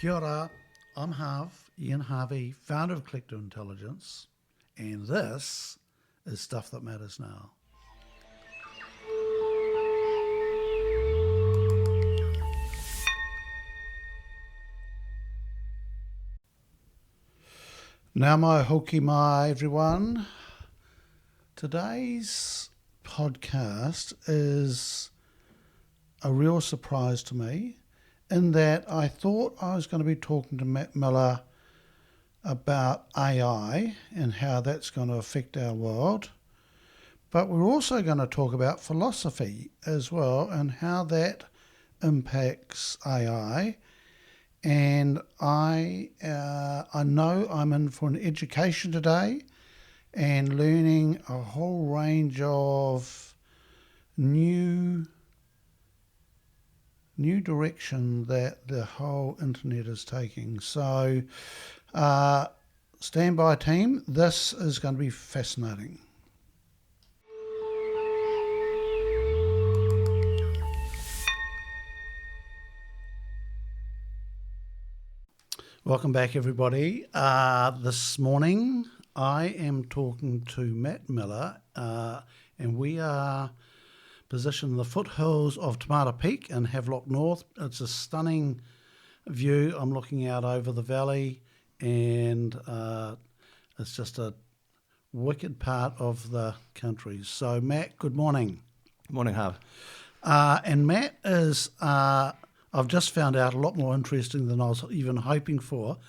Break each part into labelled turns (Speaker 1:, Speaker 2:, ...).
Speaker 1: Kia ora, I'm Ian Harvey, founder of Collective Intelligence, and this is Stuff That Matters Now. Now mai hoki mai everyone. Today's podcast is a real surprise to me in that I thought I was going to be talking to Matt Miller about AI and how that's going to affect our world. But we're also going to talk about philosophy as well and how that impacts AI. And I know I'm in for an education today and learning a whole range of new direction that the whole internet is taking. So stand by, team. This is going to be fascinating. Welcome back, everybody. This morning I am talking to Matt Miller, and we are positioned in the foothills of Tamata Peak in Havelock North. It's a stunning view. I'm looking out over the valley, and it's just a wicked part of the country. So, Matt, good morning.
Speaker 2: Morning, Harv.
Speaker 1: And Matt is, I've just found out, a lot more interesting than I was even hoping for.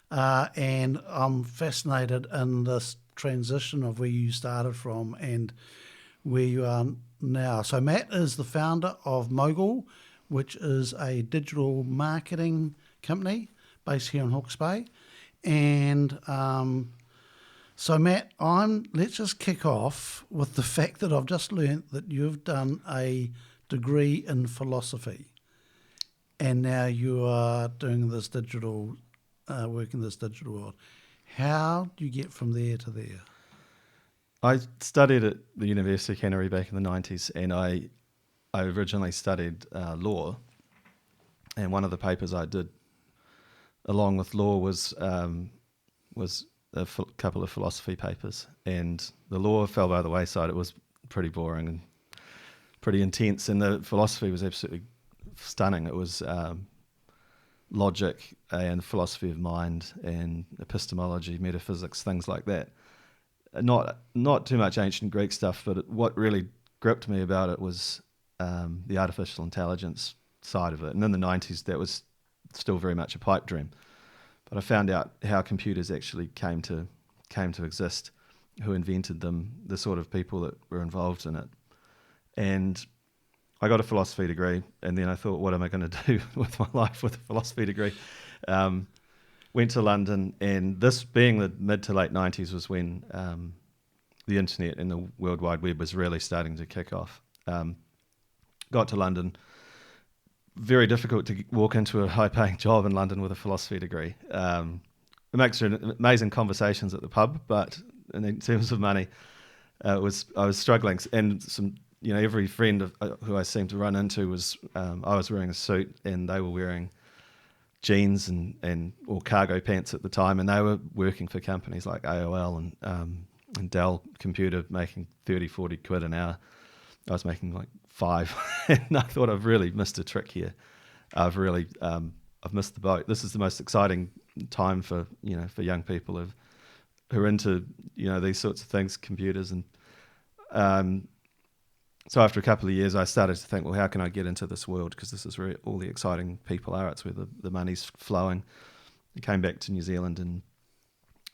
Speaker 1: And I'm fascinated in this transition of where you started from and where you are now. So Matt is the founder of Mogul, which is a digital marketing company based here in Hawke's Bay. And so Matt, let's just kick off with the fact that I've just learnt that you've done a degree in philosophy. And now you are doing this digital, work in this digital world. How do you get from there to there?
Speaker 2: I studied at the University of Canterbury back in the 90s, and I originally studied law. And one of the papers I did along with law was a couple of philosophy papers. And the law fell by the wayside. It was pretty boring and pretty intense, and the philosophy was absolutely stunning. It was logic and philosophy of mind and epistemology, metaphysics, things like that. Not too much ancient Greek stuff, but what really gripped me about it was the artificial intelligence side of it. And in the 90s, that was still very much a pipe dream. But I found out how computers actually came to exist, who invented them, the sort of people that were involved in it. And I got a philosophy degree, and then I thought, what am I going to do with my life with a philosophy degree? Went to London, and this being the mid to late 90s was when the internet and the World Wide Web was really starting to kick off. Got to London. Very difficult to walk into a high-paying job in London with a philosophy degree. It makes for amazing conversations at the pub, but in terms of money, I was struggling, and every friend who I seemed to run into was I was wearing a suit and they were wearing jeans or cargo pants at the time, and they were working for companies like AOL and Dell Computer, making 30, 40 quid an hour. I was making like 5, and I thought, I've really missed a trick here. I've missed the boat. This is the most exciting time for young people who are into these sorts of things, computers, and so after a couple of years, I started to think, well, how can I get into this world? Because this is where all the exciting people are. It's where the money's flowing. I came back to New Zealand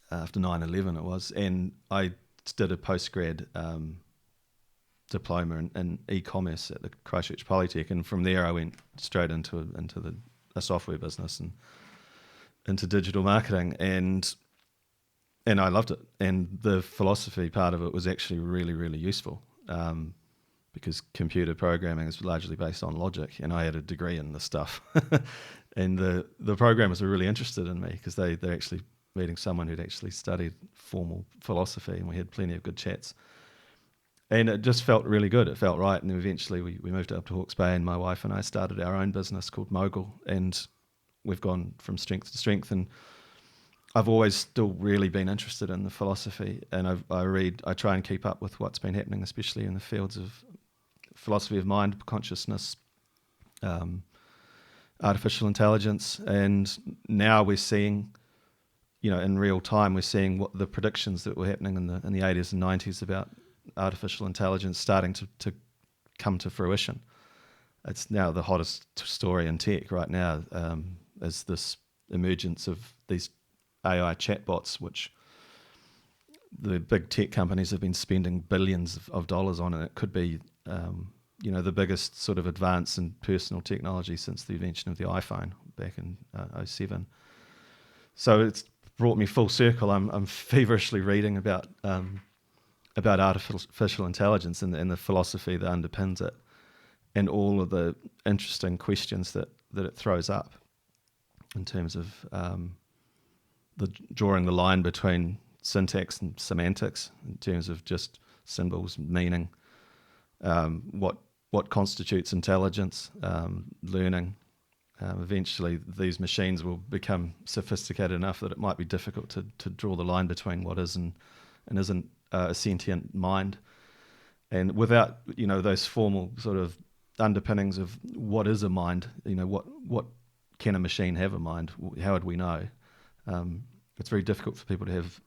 Speaker 2: after 9/11 it was, and I did a postgrad diploma in e-commerce at the Christchurch Polytech, and from there I went straight into a software business and into digital marketing, and I loved it. And the philosophy part of it was actually really, really useful. Because computer programming is largely based on logic, and I had a degree in this stuff. And the programmers were really interested in me because they're actually meeting someone who'd actually studied formal philosophy, and we had plenty of good chats. And it just felt really good. It felt right. And eventually we moved up to Hawke's Bay, and my wife and I started our own business called Mogul. And we've gone from strength to strength. And I've always still really been interested in the philosophy, and I try and keep up with what's been happening, especially in the fields of philosophy of mind, consciousness, artificial intelligence, and now we're seeing, in real time, we're seeing what the predictions that were happening in the 80s and 90s about artificial intelligence starting to come to fruition. It's now the hottest story in tech right now, is this emergence of these AI chatbots, which the big tech companies have been spending billions of dollars on, and it could be the biggest sort of advance in personal technology since the invention of the iPhone back in '07. So it's brought me full circle. I'm feverishly reading about artificial intelligence and the philosophy that underpins it, and all of the interesting questions that it throws up in terms of drawing the line between syntax and semantics, in terms of just symbols, meaning, what constitutes intelligence, learning. Eventually, these machines will become sophisticated enough that it might be difficult to draw the line between what is and isn't a sentient mind. And without those formal sort of underpinnings of what is a mind, what can a machine have a mind? How would we know? It's very difficult for people to have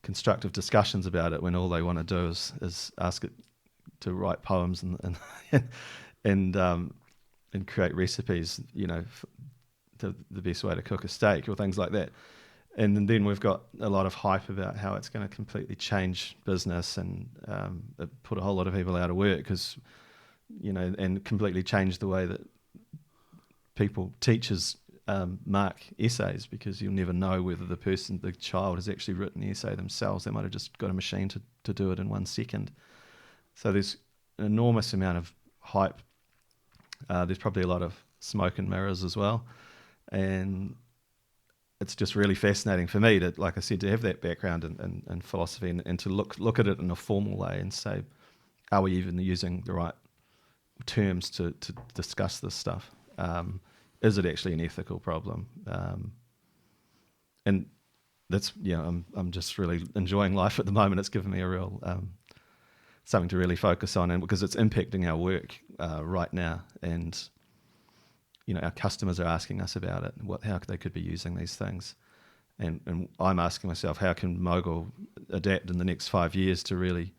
Speaker 2: constructive discussions about it when all they want to do is ask it to write poems and create recipes, the best way to cook a steak or things like that. And then we've got a lot of hype about how it's going to completely change business and put a whole lot of people out of work because, and completely change the way that teachers mark essays, because you'll never know whether the child has actually written the essay themselves. They might have just got a machine to do it in 1 second. So there's an enormous amount of hype. There's probably a lot of smoke and mirrors as well. And it's just really fascinating for me to, like I said, to have that background in philosophy and to look at it in a formal way and say, are we even using the right terms to discuss this stuff? Is it actually an ethical problem? And that's, I'm just really enjoying life at the moment. It's given me a real something to really focus on, and because it's impacting our work right now, and our customers are asking us about it, how they could be using these things, and I'm asking myself, how can Mogul adapt in the next 5 years to really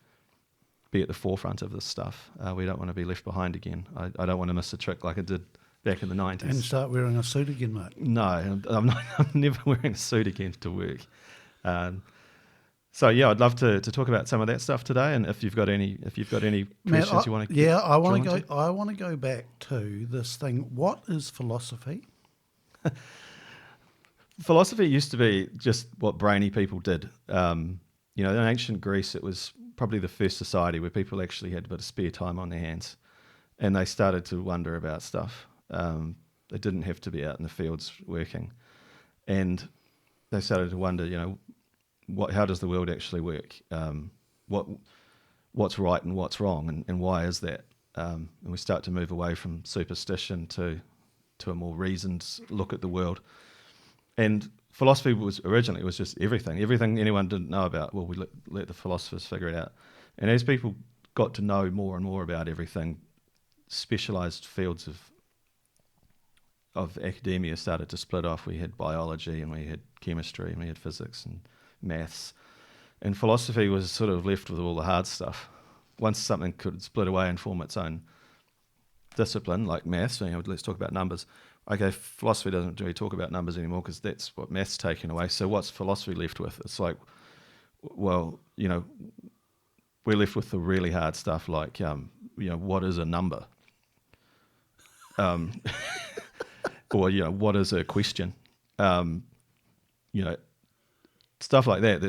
Speaker 2: be at the forefront of this stuff? We don't want to be left behind again. I don't want to miss a trick like I did back in the 90s.
Speaker 1: And start wearing a suit again, mate.
Speaker 2: No, I'm never wearing a suit again to work. So yeah, I'd love to talk about some of that stuff today, and if you've got any questions you want to
Speaker 1: I want to go back to this thing. What is philosophy?
Speaker 2: Philosophy used to be just what brainy people did. In ancient Greece, it was probably the first society where people actually had a bit of spare time on their hands, and they started to wonder about stuff. They didn't have to be out in the fields working, and they started to wonder, how does the world actually work? What's right and what's wrong, and why is that? And we start to move away from superstition to a more reasoned look at the world. And philosophy was originally just everything anyone didn't know about. Well, we let the philosophers figure it out. And as people got to know more and more about everything, specialized fields of academia started to split off. We had biology, and we had chemistry, and we had physics and maths, and philosophy was sort of left with all the hard stuff. Once something could split away and form its own discipline, like maths, let's talk about numbers. Okay, philosophy doesn't really talk about numbers anymore because that's what maths taken away. So what's philosophy left with? It's like, well, we're left with the really hard stuff, like what is a number, or what is a question, stuff like that.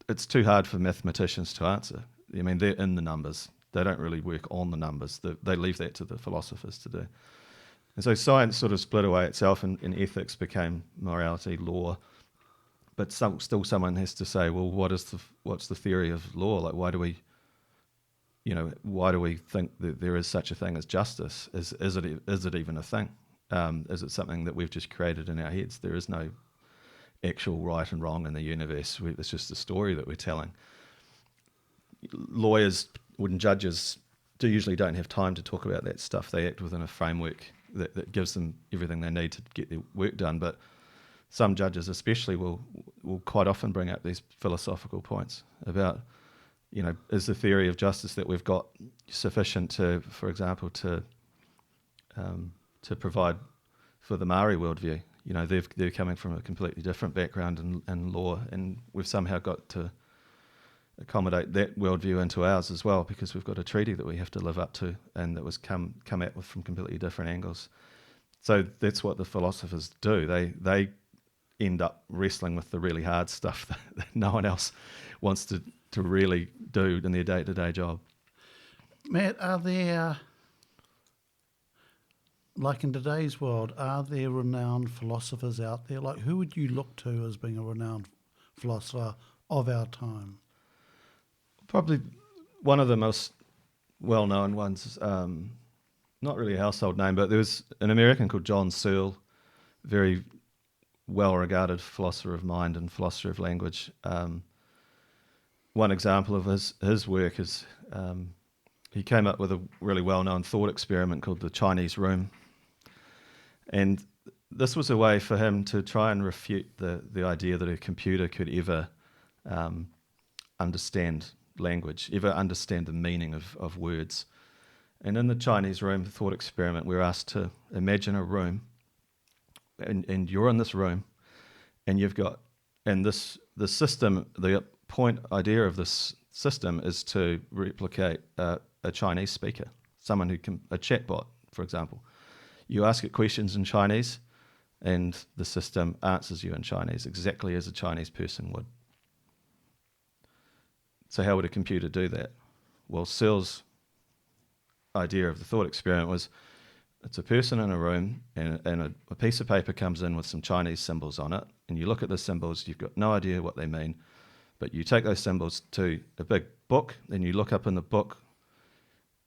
Speaker 2: It's too hard for mathematicians to answer. I mean, they're in the numbers. They don't really work on the numbers. They leave that to the philosophers to do. And so science sort of split away itself, and ethics became morality, law. But still someone has to say, well, what's the theory of law? Like, why do we think that there is such a thing as justice? Is it even a thing? Is it something that we've just created in our heads? There is no actual right and wrong in the universe. It's just a story that we're telling. Lawyers and judges usually don't have time to talk about that stuff. They act within a framework that gives them everything they need to get their work done. But some judges especially will quite often bring up these philosophical points about, is the theory of justice that we've got sufficient to, for example, to provide for the Maori worldview? They're coming from a completely different background in law, and we've somehow got to accommodate that worldview into ours as well, because we've got a treaty that we have to live up to, and that was come at with from completely different angles. So that's what the philosophers do. They end up wrestling with the really hard stuff that no one else wants to really do in their day-to-day job.
Speaker 1: Matt, are there, like in today's world, are there renowned philosophers out there? Like, who would you look to as being a renowned philosopher of our time?
Speaker 2: Probably one of the most well-known ones, not really a household name, but there was an American called John Searle, very well-regarded philosopher of mind and philosopher of language. One example of his work is he came up with a really well-known thought experiment called the Chinese Room. And this was a way for him to try and refute the idea that a computer could ever understand language, ever understand the meaning of words. And in the Chinese Room thought experiment, we're asked to imagine a room, and you're in this room, and you've got, and the system, the point idea of this system is to replicate a Chinese speaker, someone who can, a chatbot, for example. You ask it questions in Chinese, and the system answers you in Chinese exactly as a Chinese person would. So how would a computer do that? Well, Searle's idea of the thought experiment was, it's a person in a room, and a piece of paper comes in with some Chinese symbols on it, and you look at the symbols, you've got no idea what they mean, but you take those symbols to a big book, then you look up in the book,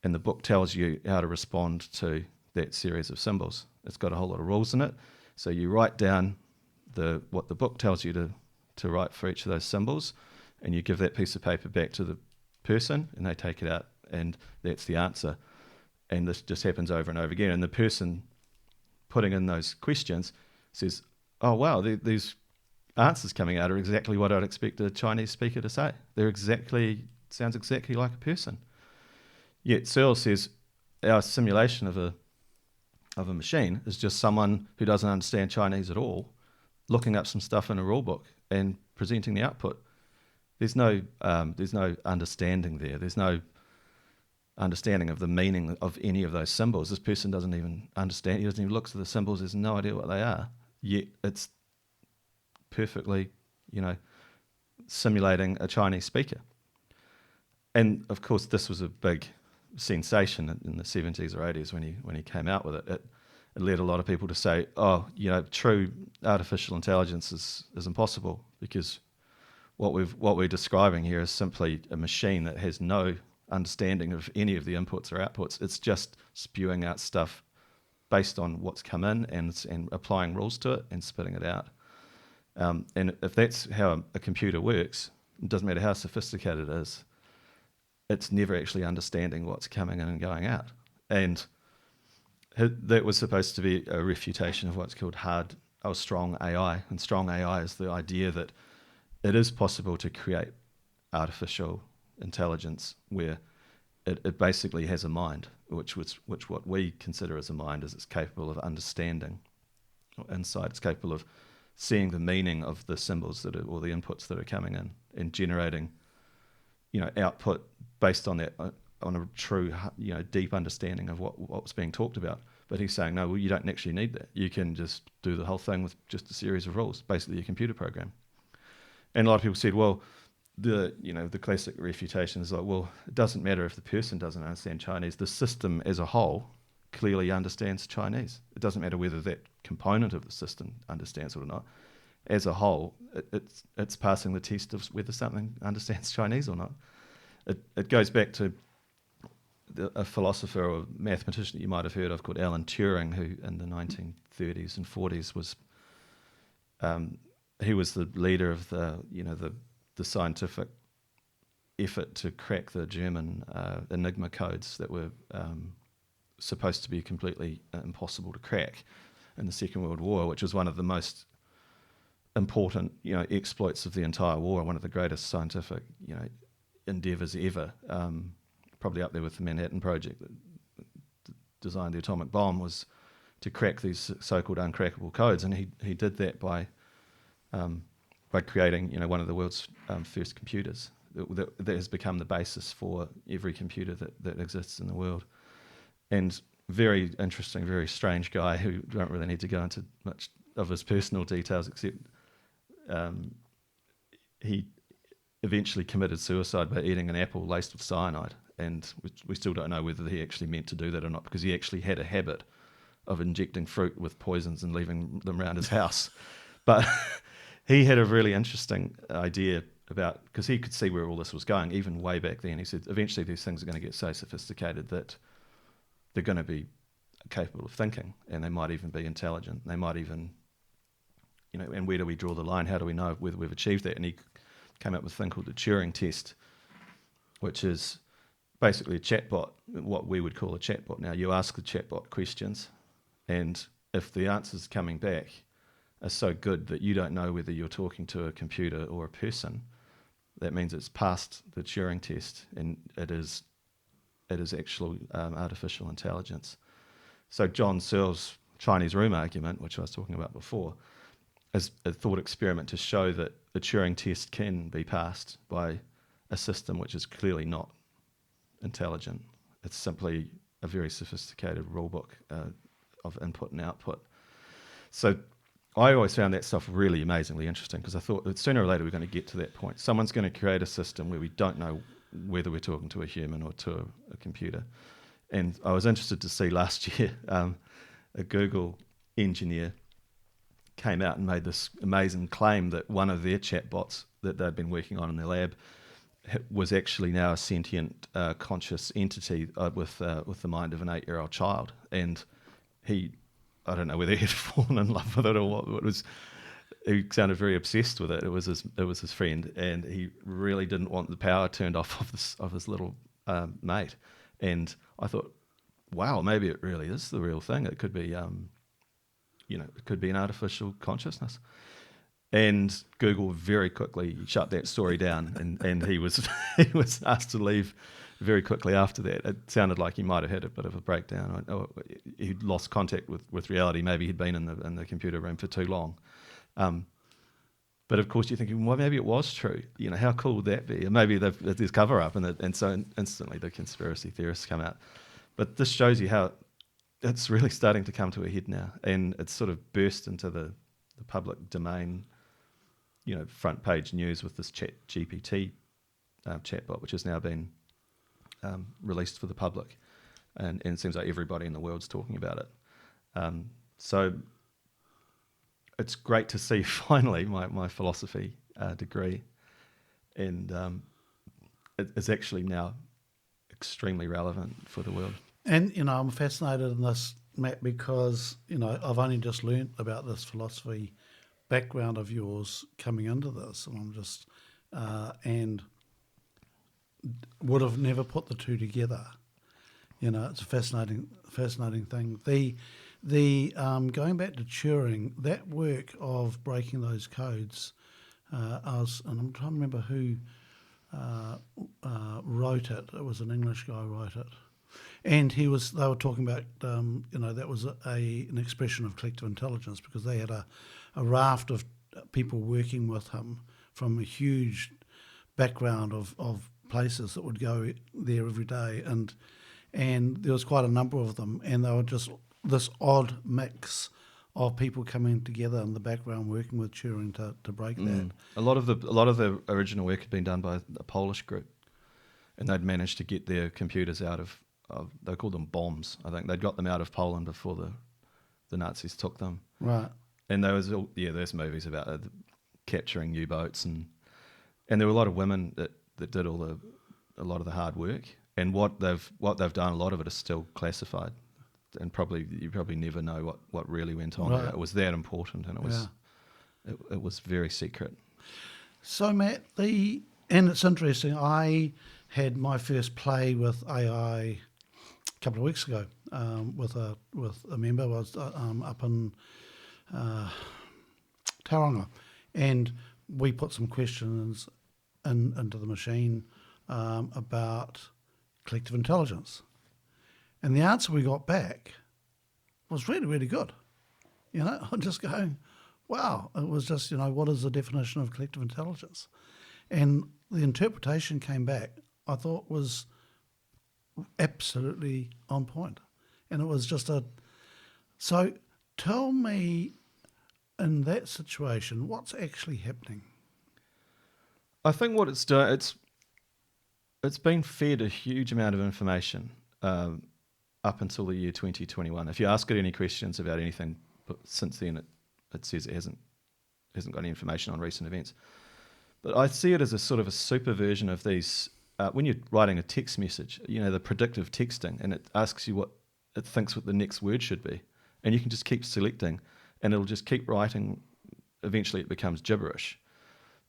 Speaker 2: and the book tells you how to respond to that series of symbols. It's got a whole lot of rules in it, so you write down what the book tells you to write for each of those symbols, and you give that piece of paper back to the person, and they take it out, and that's the answer. And this just happens over and over again. And the person putting in those questions says, oh, wow, these answers coming out are exactly what I'd expect a Chinese speaker to say. Sounds exactly like a person. Yet Searle says our simulation of a machine is just someone who doesn't understand Chinese at all, looking up some stuff in a rule book and presenting the output. There's no understanding there. There's no understanding of the meaning of any of those symbols. This person doesn't even understand. He doesn't even look at the symbols. Has no idea what they are. Yet it's perfectly, simulating a Chinese speaker. And of course, this was a big sensation in the 70s or 80s when he came out with it. It led a lot of people to say, oh, true artificial intelligence is impossible, because what we're describing here is simply a machine that has no understanding of any of the inputs or outputs. It's just spewing out stuff based on what's come in and applying rules to it and spitting it out. And if that's how a computer works, it doesn't matter how sophisticated it is, it's never actually understanding what's coming in and going out. And that was supposed to be a refutation of what's called strong AI. And strong AI is the idea that it is possible to create artificial intelligence where it basically has a mind, which what we consider as a mind is it's capable of understanding insight. It's capable of seeing the meaning of the symbols or the inputs that are coming in and generating, output based on that, on a true, deep understanding of what's being talked about. But he's saying, no, well, you don't actually need that. You can just do the whole thing with just a series of rules, basically a computer program. And a lot of people said, well, the classic refutation is like, well, it doesn't matter if the person doesn't understand Chinese. The system as a whole clearly understands Chinese. It doesn't matter whether that component of the system understands it or not. As a whole, it's passing the test of whether something understands Chinese or not. It goes back to a philosopher or mathematician that you might have heard of called Alan Turing, who in the 1930s and 40s was he was the leader of the scientific effort to crack the German Enigma codes that were supposed to be completely impossible to crack in the Second World War, which was one of the most important exploits of the entire war, one of the greatest scientific endeavors ever, probably up there with the Manhattan Project that designed the atomic bomb, was to crack these so-called uncrackable codes, and he did that by creating one of the world's first computers that has become the basis for every computer that exists in the world. And very interesting, very strange guy who don't really need to go into much of his personal details, except he eventually committed suicide by eating an apple laced with cyanide, and we still don't know whether he actually meant to do that or not, because he actually had a habit of injecting fruit with poisons and leaving them around his house. But he had a really interesting idea about, because he could see where all this was going, even way back then. He said, eventually these things are going to get so sophisticated that they're going to be capable of thinking, and they might even be intelligent. They might even, and where do we draw the line? How do we know whether we've achieved that? And he came up with a thing called the Turing test, which is basically a chatbot, what we would call a chatbot. Now, you ask the chatbot questions, and if the answers coming back are so good that you don't know whether you're talking to a computer or a person, that means it's passed the Turing test, and it is actual artificial intelligence. So John Searle's Chinese room argument, which I was talking about before, is a thought experiment to show that the Turing test can be passed by a system which is clearly not intelligent. It's simply a very sophisticated rulebook of input and output. So I always found that stuff really amazingly interesting, because I thought that sooner or later we're going to get to that point. Someone's going to create a system where we don't know whether we're talking to a human or to a computer. And I was interested to see last year a Google engineer came out and made this amazing claim that one of their chatbots that they'd been working on in their lab was actually now a sentient, conscious entity with the mind of an 8-year-old child. And I don't know whether he had fallen in love with it or what. It was. He sounded very obsessed with it. It was his friend, and he really didn't want the power turned off of his little mate. And I thought, wow, maybe it really is the real thing. It could be, it could be an artificial consciousness. And Google very quickly shut that story down, and he was asked to leave very quickly after that. It sounded like he might have had a bit of a breakdown. He'd lost contact with reality. Maybe he'd been in the computer room for too long. But of course you're thinking, well, maybe it was true. How cool would that be? And maybe there's cover up, and so instantly the conspiracy theorists come out. But this shows you how it's really starting to come to a head now, and it's sort of burst into the public domain, front page news with this ChatGPT chatbot, which has now been released for the public, and it seems like everybody in the world's talking about it. So it's great to see finally my philosophy degree, and it's actually now extremely relevant for the world.
Speaker 1: And, I'm fascinated in this, Matt, because, I've only just learnt about this philosophy background of yours coming into this, and I'm just, and would have never put the two together. It's a fascinating thing. The going back to Turing, that work of breaking those codes, and I'm trying to remember who wrote it. It was an English guy who wrote it, and they were talking about that was an expression of collective intelligence, because they had a raft of people working with him from a huge background of places that would go there every day, and there was quite a number of them, and they were just this odd mix of people coming together in the background working with Turing to break that.
Speaker 2: A lot of the original work had been done by a Polish group, and they'd managed to get their computers out of they called them bombs. I think they'd got them out of Poland before the Nazis took them.
Speaker 1: Right.
Speaker 2: And there's movies about capturing U-boats, and there were a lot of women that did a lot of the hard work, and what they've done, a lot of it is still classified, and you probably never know what really went on.
Speaker 1: Right.
Speaker 2: It was that important, and
Speaker 1: Yeah.
Speaker 2: it was very secret.
Speaker 1: So Matt, and it's interesting. I had my first play with AI a couple of weeks ago with a member. I was up in Tauranga, and we put some questions into the machine about collective intelligence, and the answer we got back was really, really good. I'm just going, wow. It was just, what is the definition of collective intelligence? And the interpretation came back, I thought, was absolutely on point. And it was just so tell me, in that situation, what's actually happening?
Speaker 2: I think what it's doing, it's been fed a huge amount of information up until the year 2021. If you ask it any questions about anything, but since then it says it hasn't got any information on recent events. But I see it as a sort of a super version of these. When you're writing a text message, the predictive texting, and it asks you what it thinks what the next word should be, and you can just keep selecting, and it'll just keep writing. Eventually, it becomes gibberish.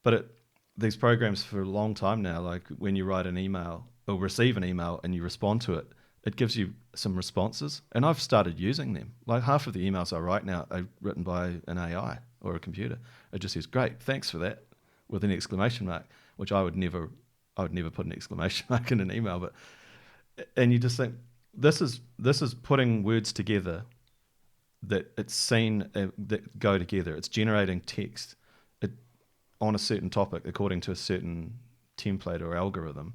Speaker 2: But these programs for a long time now, like when you write an email or receive an email and you respond to it, it gives you some responses, and I've started using them. Like half of the emails I write now are written by an AI or a computer. It just says, "Great, thanks for that," with an exclamation mark, which I would never put an exclamation mark in an email. And you just think this is putting words together that it's seen that go together. It's generating text on a certain topic according to a certain template or algorithm.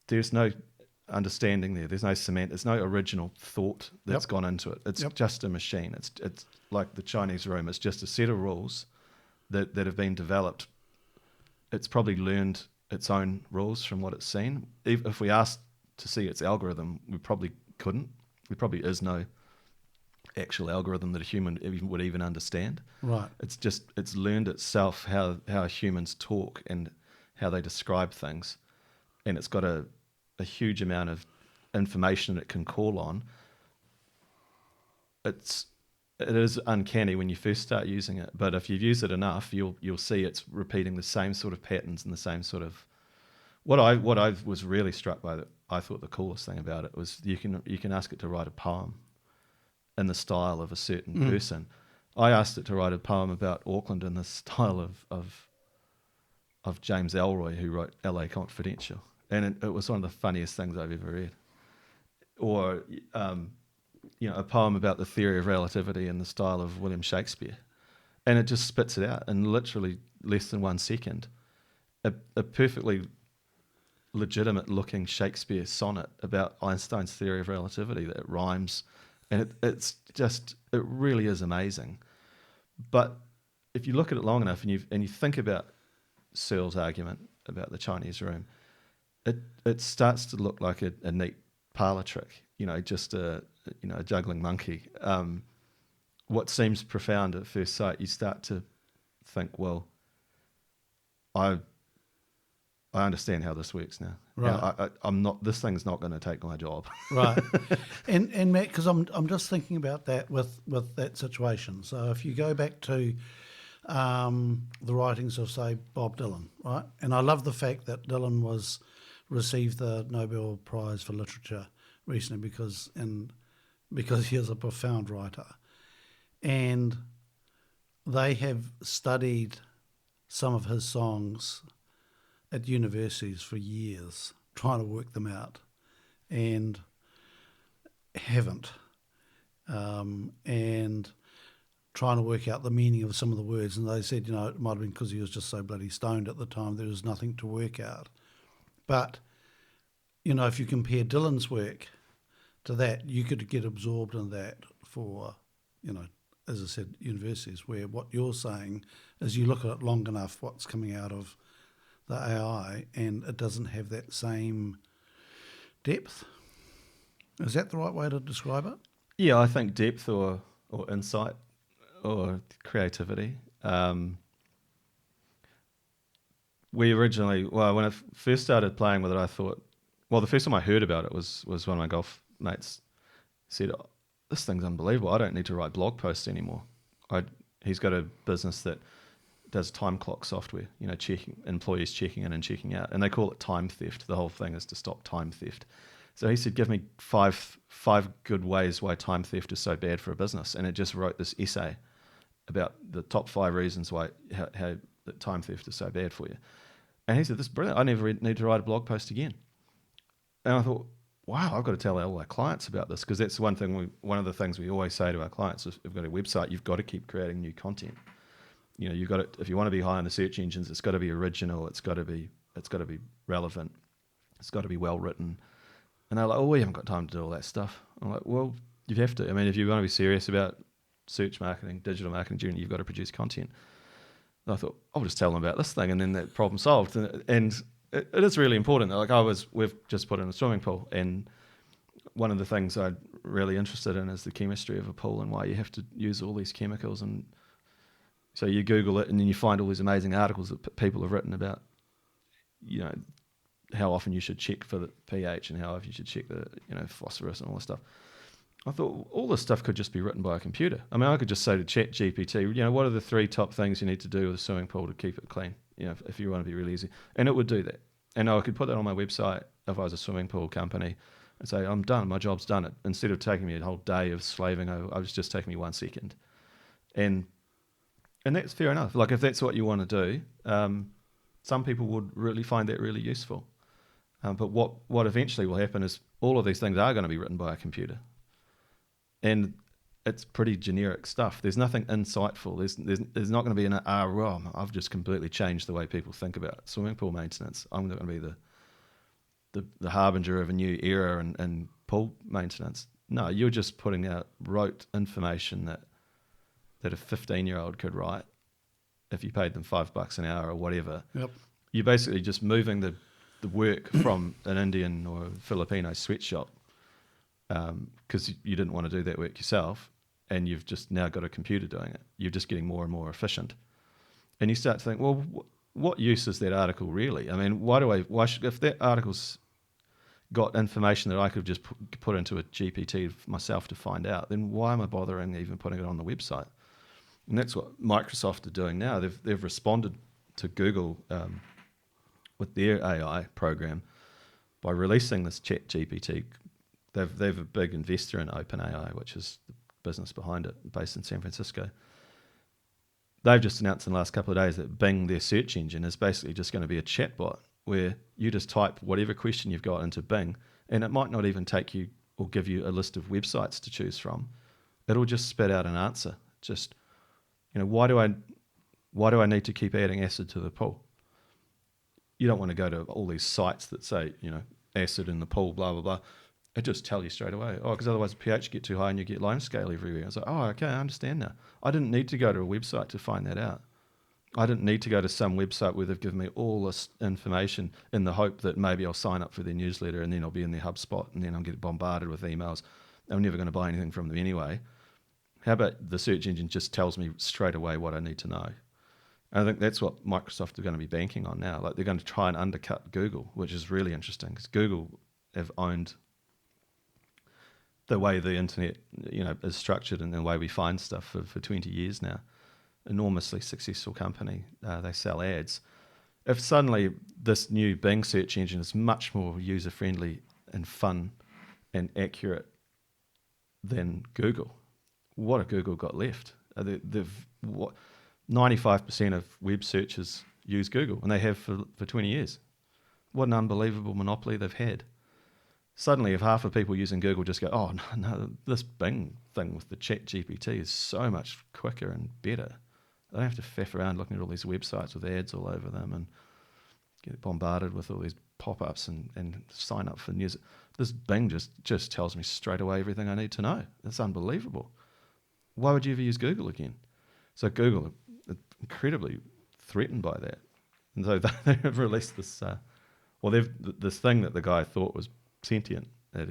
Speaker 2: There's no understanding there. There's no there's no original thought that's gone into it. It's just a machine. It's like the Chinese room. It's just a set of rules that have been developed. It's probably learned its own rules from what it's seen. If we asked to see its algorithm, we probably couldn't. There probably is no actual algorithm that a human would even understand.
Speaker 1: Right.
Speaker 2: It's learned itself how humans talk and how they describe things, and it's got a huge amount of information it can call on. It is uncanny when you first start using it, but if you use it enough, you'll see it's repeating the same sort of patterns and the same sort of. What I was really struck by, that I thought the coolest thing about it was you can ask it to write a poem in the style of a certain person. I asked it to write a poem about Auckland in the style of James Elroy, who wrote LA Confidential, and it was one of the funniest things I've ever read. Or a poem about the theory of relativity in the style of William Shakespeare, and it just spits it out in literally less than 1 second. A perfectly legitimate looking Shakespeare sonnet about Einstein's theory of relativity that rhymes, and it really is amazing. But if you look at it long enough and you think about Searle's argument about the Chinese room, it starts to look like a neat parlor trick, just a juggling monkey. What seems profound at first sight, you start to think, well, I understand how this works now.
Speaker 1: Right.
Speaker 2: I'm not. This thing's not going to take my job.
Speaker 1: Right. And Matt, because I'm just thinking about that with that situation. So if you go back to the writings of, say, Bob Dylan, right? And I love the fact that Dylan received the Nobel Prize for Literature recently because he is a profound writer. And they have studied some of his songs at universities for years, trying to work them out, and haven't. And trying to work out the meaning of some of the words. And they said, it might have been because he was just so bloody stoned at the time, there was nothing to work out. But, if you compare Dylan's work to that, you could get absorbed in that for, as I said, universities, where what you're saying is you look at it long enough, what's coming out of the AI, and it doesn't have that same depth. Is that the right way to describe it?
Speaker 2: Yeah, I think depth or insight or creativity. When I first started playing with it, I thought well, the first time I heard about it was one of my golf mates said, "Oh, this thing's unbelievable. I don't need to write blog posts anymore." He's got a business that does time clock software, checking employees checking in and checking out, and they call it time theft. The whole thing is to stop time theft. So he said, "Give me five good ways why time theft is so bad for a business," and it just wrote this essay about the top 5 reasons why how that time theft is so bad for you. And he said, "This is brilliant. I never need to write a blog post again." And I thought, wow, I've got to tell all our clients about this, because that's one of the things we always say to our clients is, if you've got a website, you've got to keep creating new content. You've got to, if you want to be high on the search engines, it's got to be original, it's got to be relevant, it's got to be well written. And they're like, "Oh, we haven't got time to do all that stuff." I'm like, well, you have to. I mean, if you want to be serious about search marketing, digital marketing, you've got to produce content. And I thought, I'll just tell them about this thing, and then that problem solved. And it is really important. Like we've just put in a swimming pool, and one of the things I'm really interested in is the chemistry of a pool and why you have to use all these chemicals. And so you Google it, and then you find all these amazing articles that people have written about, how often you should check for the pH and how often you should check the, phosphorus and all this stuff. I thought all this stuff could just be written by a computer. I mean, I could just say to ChatGPT, what are the 3 top things you need to do with a swimming pool to keep it clean, if you want to be really easy. And it would do that. And I could put that on my website if I was a swimming pool company and say, I'm done, my job's done. It. Instead of taking me a whole day of slaving over, I was just taking me 1 second. And that's fair enough. Like, if that's what you want to do, some people would really find that really useful. But what eventually will happen is all of these things are going to be written by a computer. And it's pretty generic stuff. There's nothing insightful. There's not going to be I've just completely changed the way people think about swimming pool maintenance. I'm not going to be the harbinger of a new era in pool maintenance. No, you're just putting out rote information that a 15-year-old could write if you paid them $5 an hour or whatever.
Speaker 1: Yep.
Speaker 2: You're basically just moving the work from an Indian or Filipino sweatshop, because you didn't want to do that work yourself, and you've just now got a computer doing it. You're just getting more and more efficient. And you start to think, well, what use is that article really? I mean, if that article's got information that I could just put into a GPT myself to find out, then why am I bothering even putting it on the website? And that's what Microsoft are doing now. They've responded to Google with their AI program by releasing this ChatGPT. They've a big investor in OpenAI, which is the business behind it, based in San Francisco. They've just announced in the last couple of days that Bing, their search engine, is basically just going to be a chatbot where you just type whatever question you've got into Bing, and it might not even take you or give you a list of websites to choose from. It'll just spit out an answer. Just, why do I need to keep adding acid to the pool? You don't want to go to all these sites that say, acid in the pool, blah, blah, blah. It just tell you straight away. Oh, because otherwise the pH get too high and you get lime scale everywhere. I was like, oh, okay, I understand now. I didn't need to go to a website to find that out. I didn't need to go to some website where they've given me all this information in the hope that maybe I'll sign up for their newsletter and then I'll be in their HubSpot and then I'll get bombarded with emails. I'm never going to buy anything from them anyway. How about the search engine just tells me straight away what I need to know? And I think that's what Microsoft are going to be banking on now. Like, they're going to try and undercut Google, which is really interesting, because Google have owned the way the internet, is structured and the way we find stuff for 20 years now. Enormously successful company. They sell ads. If suddenly this new Bing search engine is much more user-friendly and fun and accurate than Google, what have Google got left? 95% of web searchers use Google, and they have for 20 years. What an unbelievable monopoly they've had. Suddenly, if half of people using Google just go, oh, no, this Bing thing with the ChatGPT is so much quicker and better. They don't have to faff around looking at all these websites with ads all over them and get bombarded with all these pop-ups and sign up for news. This Bing just tells me straight away everything I need to know. It's unbelievable. Why would you ever use Google again? So Google are incredibly threatened by that. And so they have released this, this thing that the guy thought was sentient that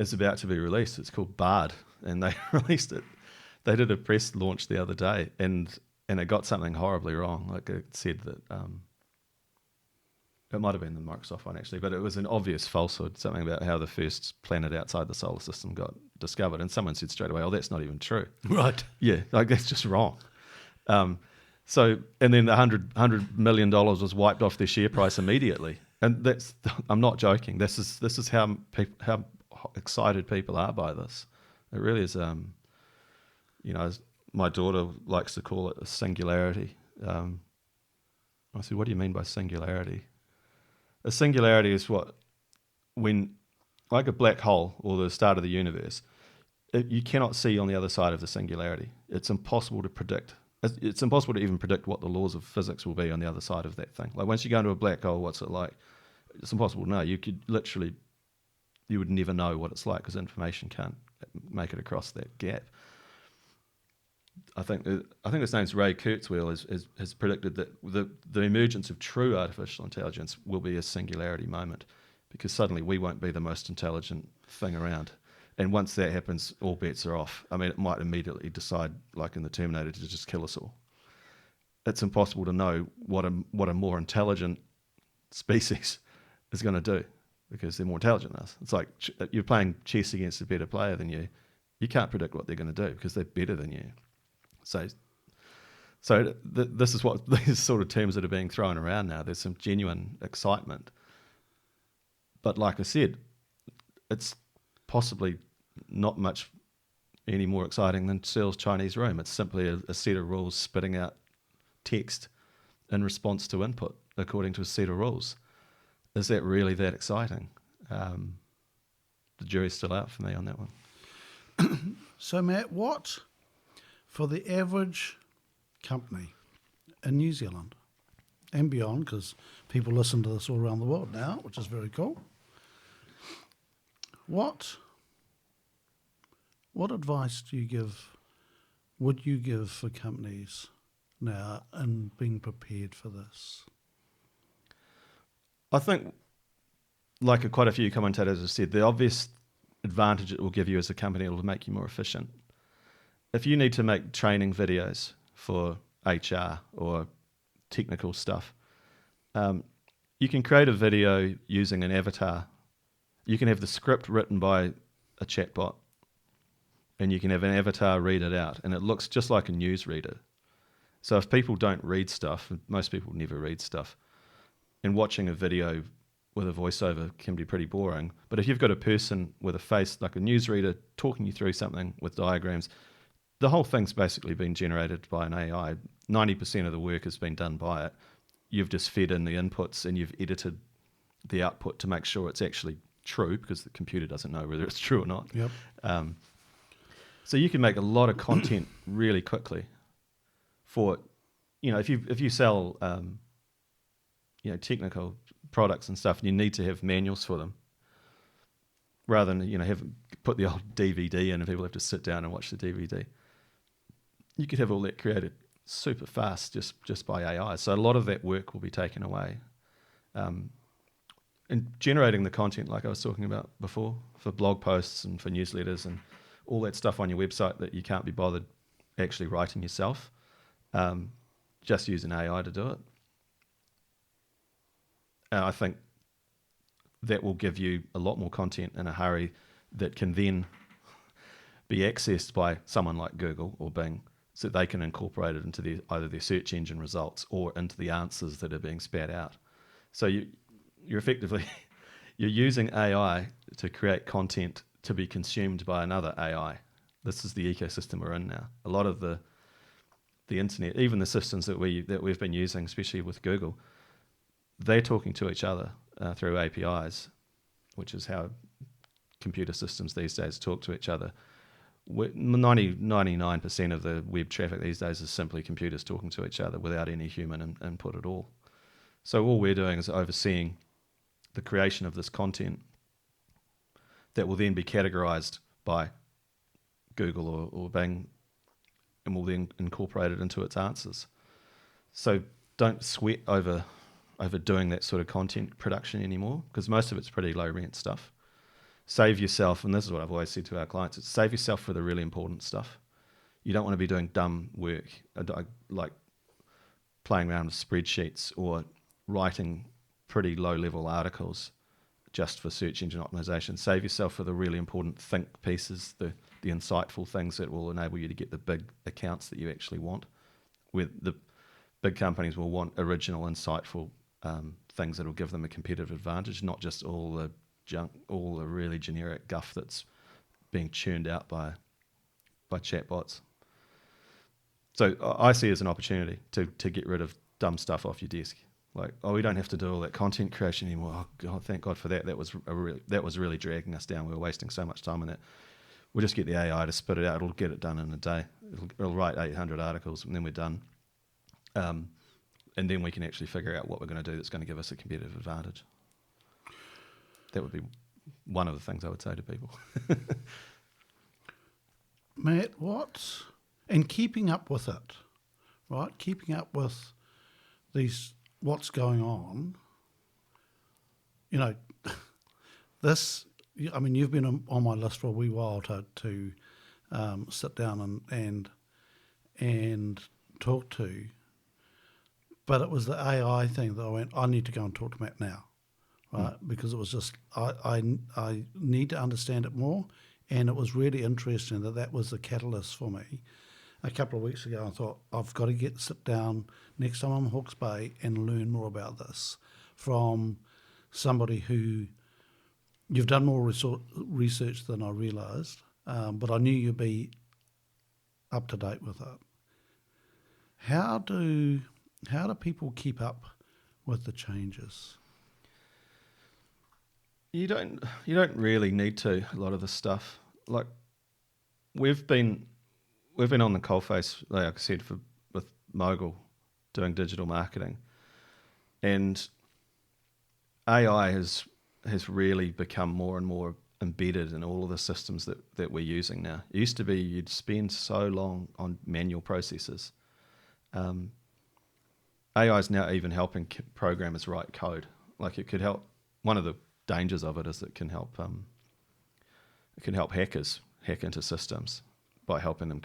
Speaker 2: is about to be released. It's called Bard, and they released it. They did a press launch the other day, and it got something horribly wrong. Like, it said that It might have been the Microsoft one actually, but it was an obvious falsehood, something about how the first planet outside the solar system got discovered. And someone said straight away, oh, that's not even true.
Speaker 1: Right.
Speaker 2: Yeah, like that's just wrong. So, and then the $100 million was wiped off their share price immediately. And I'm not joking. This is how excited people are by this. It really is, as my daughter likes to call it, a singularity. I said, what do you mean by singularity? A singularity is when, like a black hole or the start of the universe, you cannot see on the other side of the singularity. It's impossible to predict. It's impossible to even predict what the laws of physics will be on the other side of that thing. Like once you go into a black hole, what's it like? It's impossible to know. You would never know what it's like because information can't make it across that gap. I think his name's Ray Kurzweil has predicted that the emergence of true artificial intelligence will be a singularity moment, because suddenly we won't be the most intelligent thing around. And once that happens, all bets are off. I mean, it might immediately decide, like in the Terminator, to just kill us all. It's impossible to know what a more intelligent species is going to do, because they're more intelligent than us. It's like you're playing chess against a better player than you. You can't predict what they're going to do because they're better than you. So this is what these sort of terms that are being thrown around now. There's some genuine excitement. But like I said, it's possibly not much any more exciting than Searle's Chinese room. It's simply a set of rules spitting out text in response to input according to a set of rules. Is that really that exciting? The jury's still out for me on that one.
Speaker 1: So, Matt, what, for the average company in New Zealand and beyond, because people listen to this all around the world now, which is very cool, what advice would you give for companies now in being prepared for this?
Speaker 2: I think, like quite a few commentators have said, the obvious advantage it will give you as a company, it will make you more efficient. If you need to make training videos for HR or technical stuff, you can create a video using an avatar. You can have the script written by a chatbot, and you can have an avatar read it out, and it looks just like a newsreader. So if people don't read stuff, most people never read stuff, and watching a video with a voiceover can be pretty boring. But if you've got a person with a face like a newsreader talking you through something with diagrams, the whole thing's basically been generated by an AI. 90% of the work has been done by it. You've just fed in the inputs and you've edited the output to make sure it's actually true, because the computer doesn't know whether it's true or not.
Speaker 1: Yep.
Speaker 2: So you can make a lot of content really quickly. For, if you sell, technical products and stuff, and you need to have manuals for them, rather than have put the old DVD in and people have to sit down and watch the DVD. You could have all that created super fast just by AI. So a lot of that work will be taken away. And generating the content, like I was talking about before, for blog posts and for newsletters and all that stuff on your website that you can't be bothered actually writing yourself, just use an AI to do it. And I think that will give you a lot more content in a hurry that can then be accessed by someone like Google or Bing, so they can incorporate it into either their search engine results or into the answers that are being spat out. So you're effectively you're using AI to create content to be consumed by another AI. This is the ecosystem we're in now. A lot of the internet, even the systems that we've been using, especially with Google, they're talking to each other through APIs, which is how computer systems these days talk to each other. 99% of the web traffic these days is simply computers talking to each other without any human input at all. So all we're doing is overseeing the creation of this content that will then be categorized by Google or Bing, and will then incorporate it into its answers. So don't sweat over doing that sort of content production anymore, because most of it's pretty low rent stuff. Save yourself, and this is what I've always said to our clients, it's save yourself for the really important stuff. You don't want to be doing dumb work, like playing around with spreadsheets or writing pretty low-level articles just for search engine optimization. Save yourself for the really important think pieces, the insightful things that will enable you to get the big accounts that you actually want. Where the big companies will want original, insightful things that will give them a competitive advantage, not just all the junk, all the really generic guff that's being churned out by chatbots. So I see it as an opportunity to get rid of dumb stuff off your desk. Like, oh, we don't have to do all that content creation anymore. Oh God, thank God for that. That was really dragging us down. We were wasting so much time on that. We'll just get the AI to spit it out. It'll get it done in a day. It'll write 800 articles, and then we're done. And then we can actually figure out what we're going to do that's going to give us a competitive advantage. That would be one of the things I would say to people.
Speaker 1: Matt, and keeping up with it, right? Keeping up with what's going on. You know, this. I mean, you've been on my list for a wee while to sit down and talk to. But it was the AI thing that I went, I need to go and talk to Matt now, right? Because it was just, I need to understand it more. And it was really interesting that was the catalyst for me. A couple of weeks ago, I thought, I've got to sit down next time I'm in Hawke's Bay and learn more about this from somebody who, you've done more research than I realised, but I knew you'd be up to date with it. How do people keep up with the changes?
Speaker 2: You don't really need to. A lot of the stuff, like we've been on the coalface, like I said, with Mogul doing digital marketing, and AI has really become more and more embedded in all of the systems that we're using now. It used to be you'd spend so long on manual processes. AI is now even helping programmers write code. Like it could help. One of the dangers of it is it can help hackers hack into systems by helping them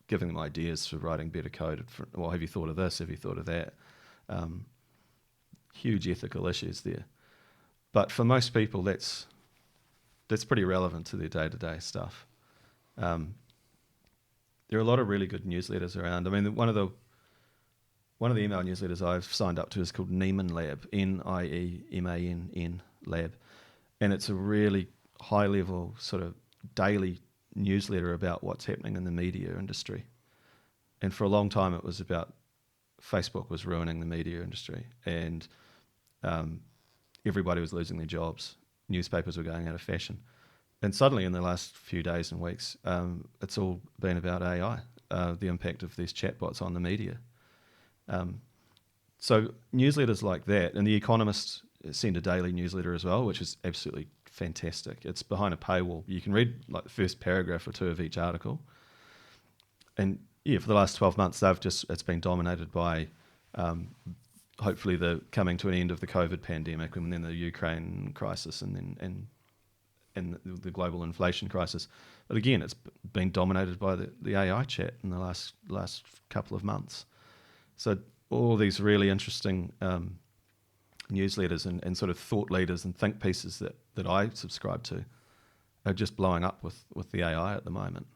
Speaker 2: giving them ideas for writing better code. Well, have you thought of this? Have you thought of that? Huge ethical issues there. But for most people, that's pretty relevant to their day-to-day stuff. There are a lot of really good newsletters around. I mean, one of the email newsletters I've signed up to is called Nieman Lab, Niemann Lab, and it's a really high-level sort of daily newsletter about what's happening in the media industry. And for a long time, it was about Facebook was ruining the media industry, and everybody was losing their jobs. Newspapers were going out of fashion. And suddenly in the last few days and weeks, it's all been about AI, the impact of these chatbots on the media. So newsletters like that, and The Economist send a daily newsletter as well, which is absolutely fantastic. It's behind a paywall. You can read like the first paragraph or two of each article. And yeah, for the last 12 months, it's been dominated by hopefully the coming to an end of the COVID pandemic, and then the Ukraine crisis, and the global inflation crisis. But again, it's been dominated by the AI chat in the last couple of months. So all these really interesting newsletters and sort of thought leaders and think pieces that I subscribe to are just blowing up with the AI at the moment.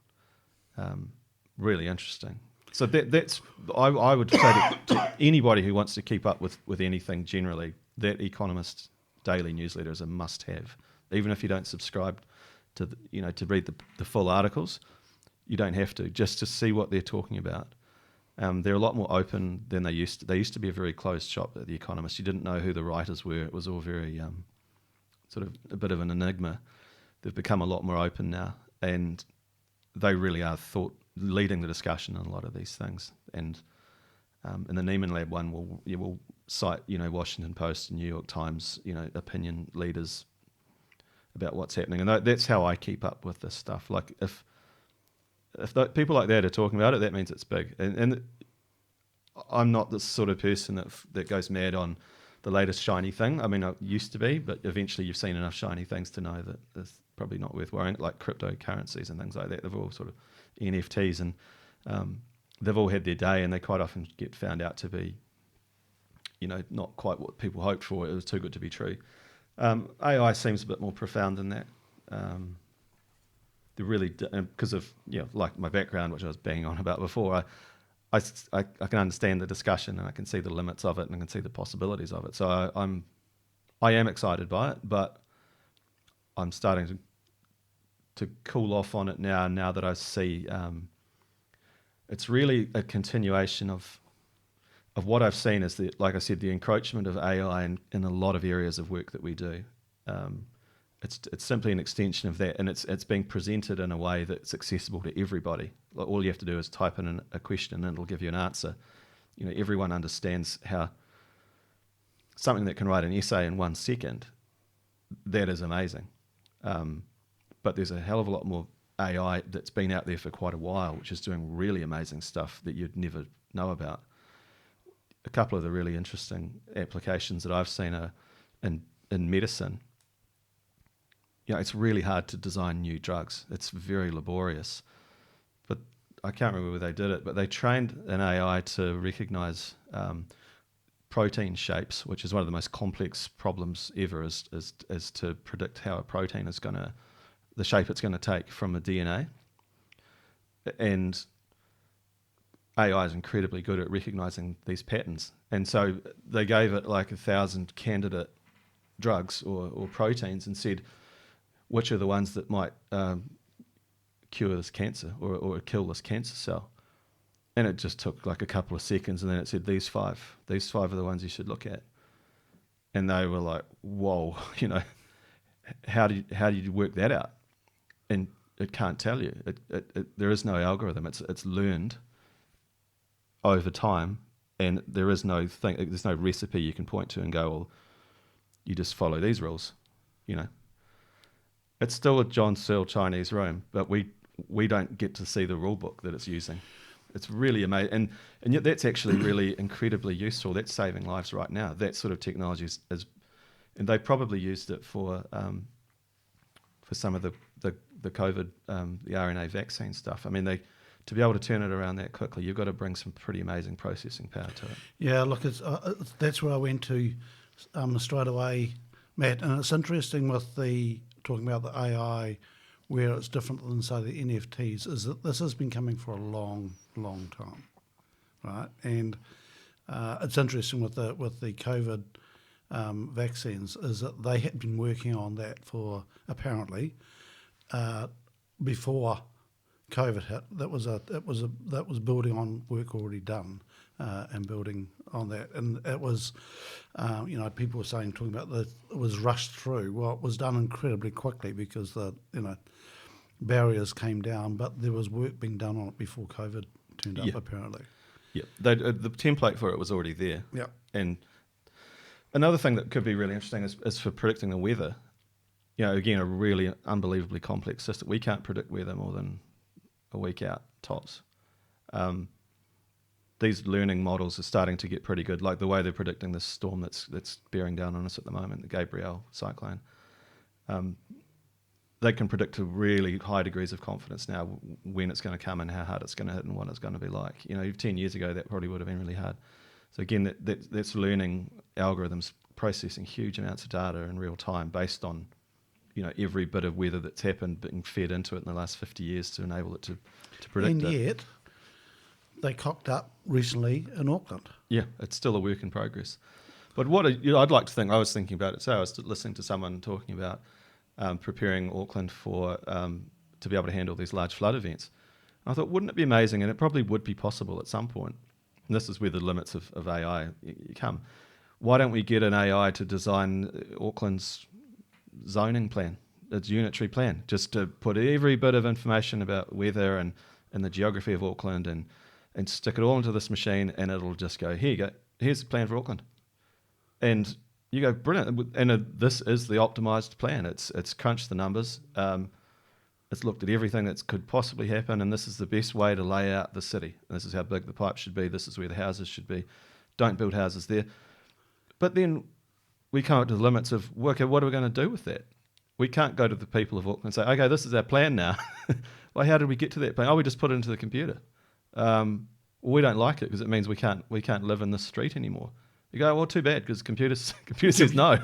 Speaker 2: Really interesting. So that's I would say to anybody who wants to keep up with anything generally, that Economist daily newsletter is a must-have. Even if you don't subscribe to to read the full articles, you don't have to, just to see what they're talking about. They're a lot more open than they used to. They used to be a very closed shop at The Economist. You didn't know who the writers were. It was all very sort of a bit of an enigma. They've become a lot more open now, and they really are leading the discussion on a lot of these things. And in the Nieman Lab one, will cite Washington Post and New York Times opinion leaders about what's happening, and that's how I keep up with this stuff. Like if people like that are talking about it, that means it's big. And I'm not the sort of person that goes mad on the latest shiny thing. I mean, I used to be, but eventually you've seen enough shiny things to know that it's probably not worth worrying. Like cryptocurrencies and things like that, they've all sort of NFTs, and they've all had their day, and they quite often get found out to be not quite what people hoped for. It was too good to be true. AI seems a bit more profound than that. They really, because of like my background, which I was banging on about before. I can understand the discussion, and I can see the limits of it, and I can see the possibilities of it. So I am excited by it, but I'm starting to cool off on it now that I see it's really a continuation of what I've seen is like I said, the encroachment of AI in a lot of areas of work that we do. It's simply an extension of that, and it's being presented in a way that's accessible to everybody. Like, all you have to do is type in a question and it'll give you an answer. Everyone understands how something that can write an essay in 1 second, that is amazing. But there's a hell of a lot more AI that's been out there for quite a while, which is doing really amazing stuff that you'd never know about. A couple of the really interesting applications that I've seen are in medicine. It's really hard to design new drugs. It's very laborious. But I can't remember where they did it, but they trained an AI to recognize protein shapes, which is one of the most complex problems ever, is to predict how a protein is the shape it's going to take from a DNA. And AI is incredibly good at recognizing these patterns. And so they gave it like 1,000 candidate drugs or proteins and said, which are the ones that might cure this cancer or kill this cancer cell? And it just took like a couple of seconds, and then it said, these five are the ones you should look at. And they were like, whoa, how do you work that out? And it can't tell you. There is no algorithm. It's learned over time, and there's no recipe you can point to and go, well, you just follow these rules, It's still a John Searle Chinese room, but we don't get to see the rule book that it's using. It's really amazing, and yet that's actually really incredibly useful. That's saving lives right now. That sort of technology is and they probably used it for some of the COVID, the RNA vaccine stuff. I mean, to be able to turn it around that quickly, you've got to bring some pretty amazing processing power to it.
Speaker 1: Yeah, look, that's where I went to straight away, Matt, and it's interesting with talking about the AI, where it's different than, say, the NFTs, is that this has been coming for a long, long time, right? And it's interesting with the COVID vaccines is that they had been working on that for, apparently, before COVID hit. That was building on work already done and building on that. And it was, people were talking about that it was rushed through. Well, it was done incredibly quickly because the barriers came down, but there was work being done on it before COVID turned up, apparently.
Speaker 2: Yeah, the template for it was already there.
Speaker 1: Yeah.
Speaker 2: And another thing that could be really interesting is for predicting the weather. Again, a really unbelievably complex system. We can't predict weather more than a week out, tops. These learning models are starting to get pretty good, like the way they're predicting this storm that's bearing down on us at the moment, the Gabrielle cyclone. They can predict to really high degrees of confidence now when it's going to come and how hard it's going to hit and what it's going to be like. 10 years ago, that probably would have been really hard. So again, that's learning algorithms processing huge amounts of data in real time based on every bit of weather that's happened being fed into it in the last 50 years to enable it to predict it.
Speaker 1: And yet, they cocked up recently in Auckland.
Speaker 2: Yeah, it's still a work in progress. But what I'd like to think, I was thinking about it, so I was listening to someone talking about preparing Auckland for to be able to handle these large flood events. And I thought, wouldn't it be amazing, and it probably would be possible at some point, and this is where the limits of AI come, why don't we get an AI to design Auckland's zoning plan, its unitary plan, just to put every bit of information about weather and the geography of Auckland and stick it all into this machine, and it'll just go, here you go, here's the plan for Auckland. And you go, brilliant. And this is the optimized plan. It's crunched the numbers. It's looked at everything that could possibly happen, and this is the best way to lay out the city. And this is how big the pipe should be. This is where the houses should be. Don't build houses there. But then we come up to the limits of, okay, what are we going to do with that? We can't go to the people of Auckland and say, okay, this is our plan now. Well, how did we get to that plan? Oh, we just put it into the computer. We don't like it because it means we can't live in this street anymore. You go, well, too bad, because computer says no.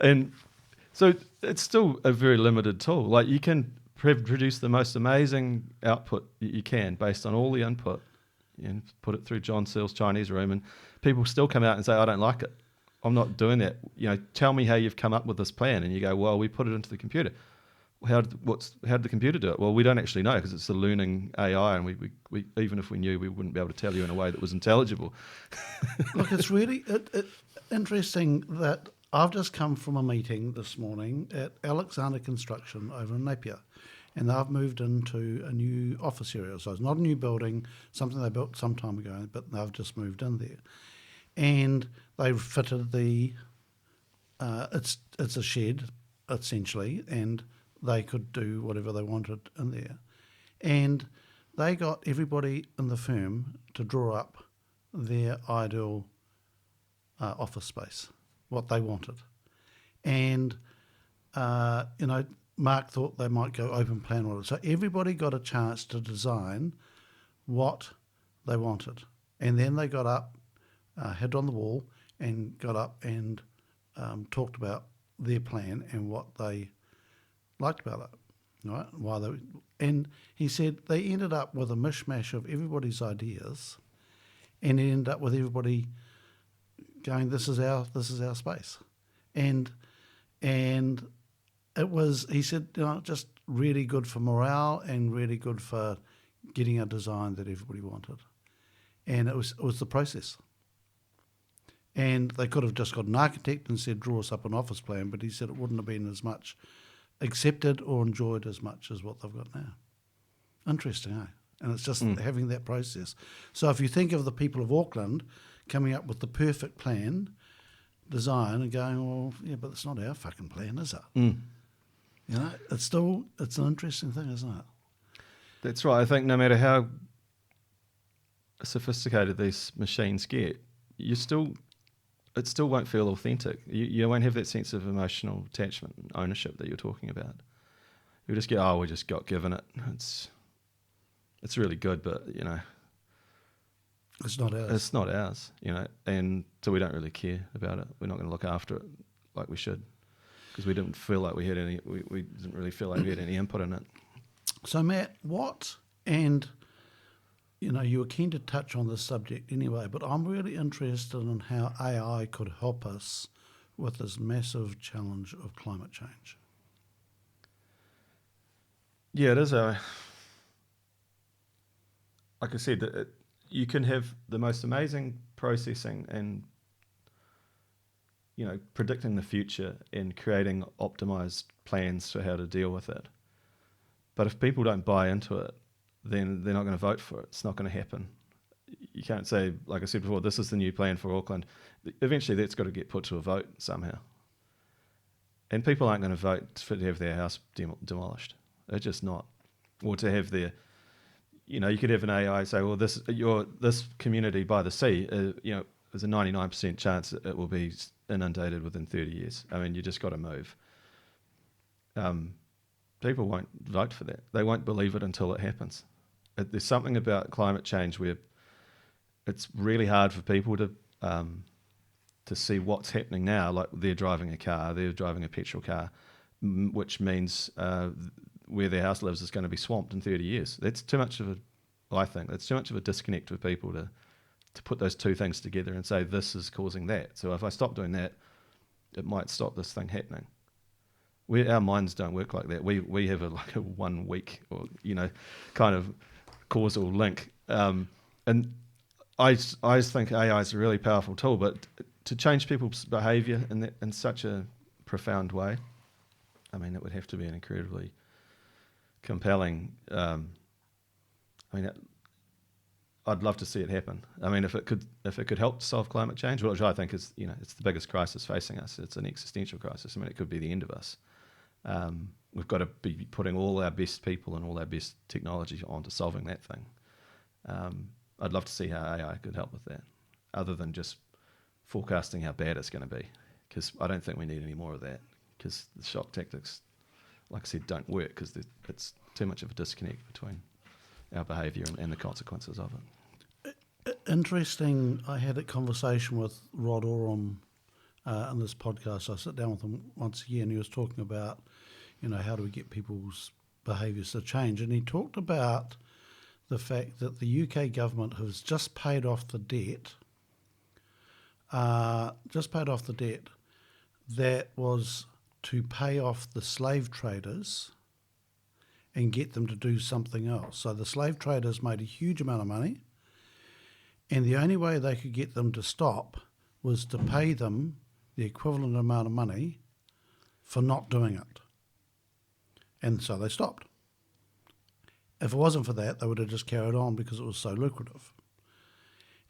Speaker 2: And so it's still a very limited tool. Like, you can produce the most amazing output you can based on all the input, and put it through John Searle's Chinese room, and people still come out and say, I don't like it. I'm not doing that. Tell me how you've come up with this plan. And you go, well, we put it into the computer. How did the computer do it? Well, we don't actually know, because it's a learning AI, and we even if we knew, we wouldn't be able to tell you in a way that was intelligible.
Speaker 1: Look, it's really interesting that I've just come from a meeting this morning at Alexander Construction over in Napier, and they've moved into a new office area. So it's not a new building, something they built some time ago, but they've just moved in there. And they've fitted it's a shed, essentially, and they could do whatever they wanted in there. And they got everybody in the firm to draw up their ideal office space, what they wanted. And, Mark thought they might go open plan order. So everybody got a chance to design what they wanted. And then they got up, head on the wall, and got up and talked about their plan and what they liked about it, right? And he said they ended up with a mishmash of everybody's ideas, and it ended up with everybody going, "This is our space," and it was. He said, just really good for morale and really good for getting a design that everybody wanted, and it was the process. And they could have just got an architect and said, draw us up an office plan, but he said it wouldn't have been as much accepted or enjoyed as much as what they've got now. Interesting, eh? And it's just having that process. So if you think of the people of Auckland coming up with the perfect plan, design, and going, well, yeah, but it's not our fucking plan, is it? It's an interesting thing, isn't it?
Speaker 2: That's right. I think no matter how sophisticated these machines get, it still won't feel authentic. You won't have that sense of emotional attachment and ownership that you're talking about. You'll just get, we just got given it. It's really good, but
Speaker 1: it's not ours.
Speaker 2: It's not ours, and so we don't really care about it. We're not going to look after it like we should, because we didn't feel like we didn't really feel like we had any input in it.
Speaker 1: So Matt, and you were keen to touch on this subject anyway, but I'm really interested in how AI could help us with this massive challenge of climate change.
Speaker 2: Yeah, it is like I said, you can have the most amazing processing and predicting the future and creating optimized plans for how to deal with it. But if people don't buy into it, then they're not going to vote for it. It's not going to happen. You can't say, like I said before, this is the new plan for Auckland. Eventually that's got to get put to a vote somehow. And people aren't going to vote to have their house demolished. They're just not. Or to have their, you could have an AI say, well, this community by the sea, there's a 99% chance that it will be inundated within 30 years. I mean, you just got to move. People won't vote for that. They won't believe it until it happens. There's something about climate change where it's really hard for people to see what's happening now. Like, they're driving a car, they're driving a petrol car, which means where their house lives is going to be swamped in 30 years. That's too much of that's too much of a disconnect with people to put those two things together and say this is causing that. So if I stop doing that, it might stop this thing happening. Our minds don't work like that. We have a 1 week or kind of causal link. And I think AI is a really powerful tool, but to change people's behaviour in such a profound way, I mean, it would have to be an incredibly compelling. I'd love to see it happen. I mean, if it could help solve climate change, which I think is it's the biggest crisis facing us. It's an existential crisis. I mean, it could be the end of us. We've got to be putting all our best people and all our best technology onto solving that thing. I'd love to see how AI could help with that, other than just forecasting how bad it's going to be, because I don't think we need any more of that, because the shock tactics, like I said, don't work because it's too much of a disconnect between our behaviour and the consequences of it.
Speaker 1: interesting. I had a conversation with Rod Oram in this podcast. I sit down with him once a year, and he was talking about, how do we get people's behaviours to change? And he talked about the fact that the UK government has just paid off the debt, that was to pay off the slave traders and get them to do something else. So the slave traders made a huge amount of money, and the only way they could get them to stop was to pay them the equivalent amount of money for not doing it. And so they stopped. If it wasn't for that, they would have just carried on because it was so lucrative.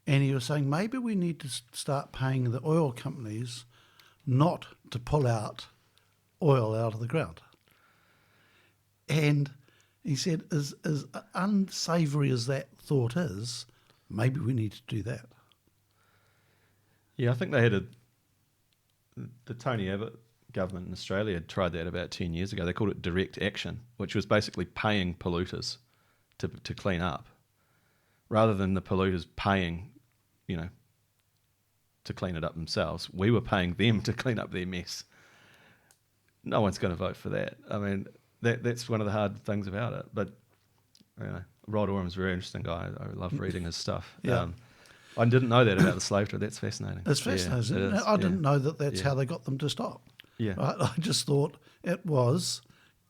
Speaker 1: And he was saying maybe we need to start paying the oil companies not to pull out oil out of the ground. And he said, as unsavoury as that thought is, maybe we need to do that.
Speaker 2: Yeah, I think they had the Tony Abbott government in Australia had tried that about 10 years ago. They called it direct action, which was basically paying polluters to clean up, rather than the polluters paying, to clean it up themselves. We were paying them to clean up their mess. No one's going to vote for that. I mean, that's one of the hard things about it. But Rod Oram's a very interesting guy. I love reading his stuff.
Speaker 1: Yeah.
Speaker 2: I didn't know that about the slave trade. That's fascinating.
Speaker 1: It's fascinating.
Speaker 2: Yeah, it is.
Speaker 1: I didn't know that that's how they got them to stop.
Speaker 2: Yeah.
Speaker 1: Right? I just thought it was,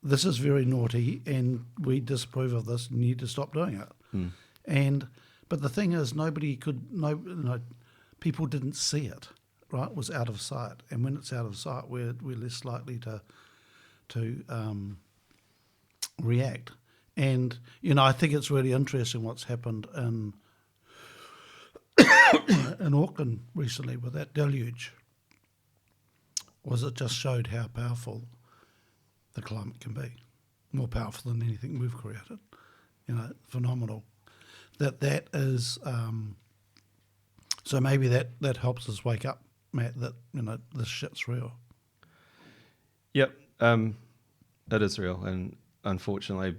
Speaker 1: this is very naughty and we disapprove of this and you need to stop doing it. But the thing is, people didn't see it, right? It was out of sight. And when it's out of sight, we're less likely to react. And, I think it's really interesting what's happened in Auckland recently with that deluge. It just showed how powerful the climate can be, more powerful than anything we've created. Phenomenal. That is, so maybe that helps us wake up, Matt, that, this shit's real.
Speaker 2: Yep, it is real, and unfortunately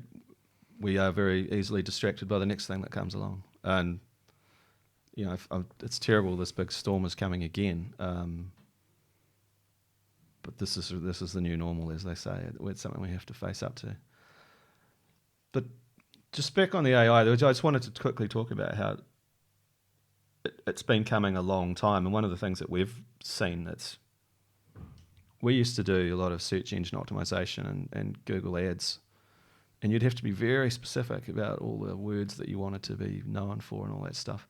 Speaker 2: we are very easily distracted by the next thing that comes along. And, it's terrible this big storm is coming again. But this is the new normal, as they say. It's something we have to face up to. But just back on the AI, I just wanted to quickly talk about how it's been coming a long time. And one of the things that we've seen we used to do a lot of search engine optimization and Google Ads. And you'd have to be very specific about all the words that you wanted to be known for and all that stuff.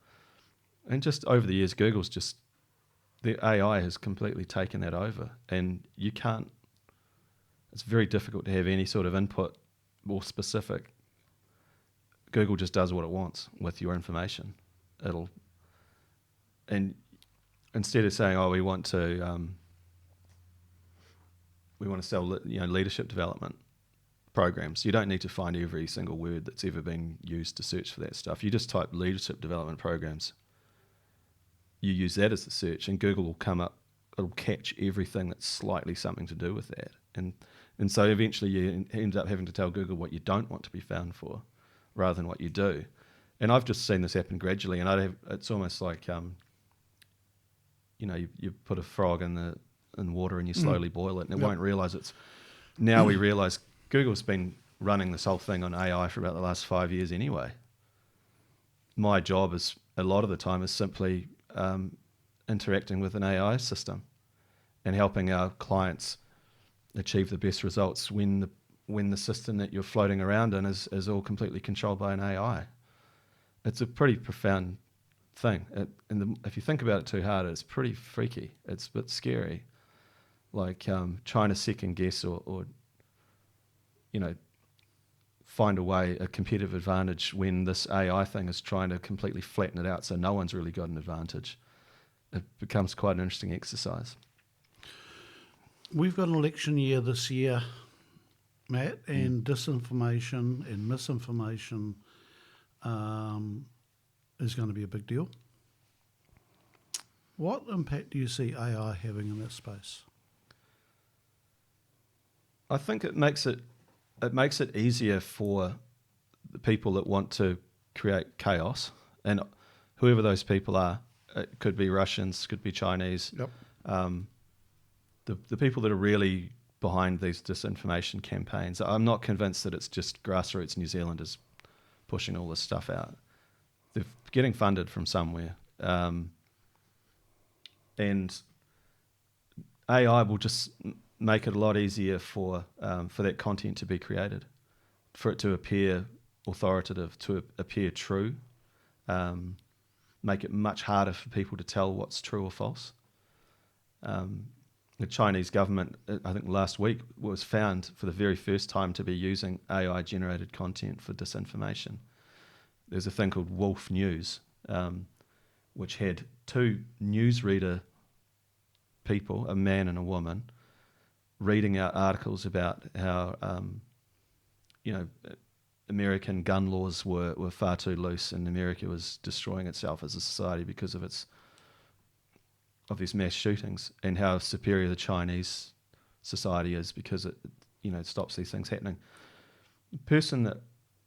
Speaker 2: And just over the years, the AI has completely taken that over, and it's very difficult to have any sort of input more specific. Google just does what it wants with your information. And instead of saying, we want to sell, leadership development programs, you don't need to find every single word that's ever been used to search for that stuff. You just type leadership development programs. You use that as the search, and Google will come up. It'll catch everything that's slightly something to do with that, and so eventually you end up having to tell Google what you don't want to be found for, rather than what you do. And I've just seen this happen gradually, and it's almost like you put a frog in water and you slowly boil it, and it won't realise it's. Now we realise Google's been running this whole thing on AI for about the last 5 years anyway. My job is a lot of the time is simply interacting with an AI system and helping our clients achieve the best results when the system that you're floating around in is all completely controlled by an AI. It's a pretty profound thing. If you think about it too hard, it's pretty freaky. It's a bit scary. Like trying to second guess or find a competitive advantage when this AI thing is trying to completely flatten it out so no one's really got an advantage. It becomes quite an interesting exercise.
Speaker 1: We've got an election year this year, Matt, and disinformation and misinformation is going to be a big deal. What impact do you see AI having in that space?
Speaker 2: I think it makes it easier for the people that want to create chaos. And whoever those people are. It could be Russians, could be Chinese.
Speaker 1: Yep.
Speaker 2: The people that are really behind these disinformation campaigns, I'm not convinced that it's just grassroots New Zealanders pushing all this stuff out. They're getting funded from somewhere. And AI will just make it a lot easier for that content to be created, for it to appear authoritative, to appear true, make it much harder for people to tell what's true or false. The Chinese government, I think last week, was found for the very first time to be using AI-generated content for disinformation. There's a thing called Wolf News, which had two newsreader people, a man and a woman, reading out articles about how, American gun laws were far too loose, and America was destroying itself as a society because of these mass shootings, and how superior the Chinese society is because it stops these things happening. The person that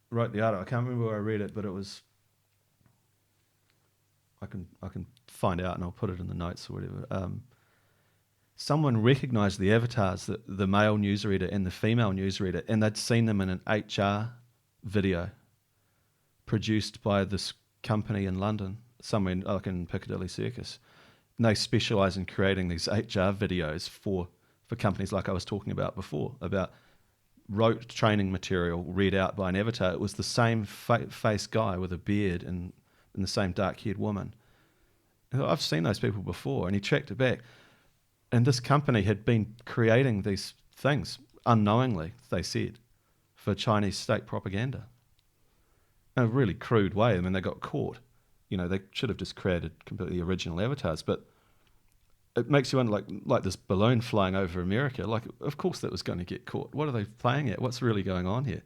Speaker 2: wrote the article, I can't remember where I read it, but it was, I can find out and I'll put it in the notes or whatever. Someone recognised the avatars, the male newsreader and the female newsreader, and they'd seen them in an HR video produced by this company in London, somewhere like in Piccadilly Circus. And they specialise in creating these HR videos for companies like I was talking about before, about rote training material read out by an avatar. It was the same face guy with a beard and the same dark-haired woman. And I've seen those people before, and he tracked it back. And this company had been creating these things unknowingly, they said, for Chinese state propaganda in a really crude way. I mean, they got caught. They should have just created completely original avatars, but it makes you wonder, like this balloon flying over America, like, of course that was going to get caught. What are they playing at? What's really going on here?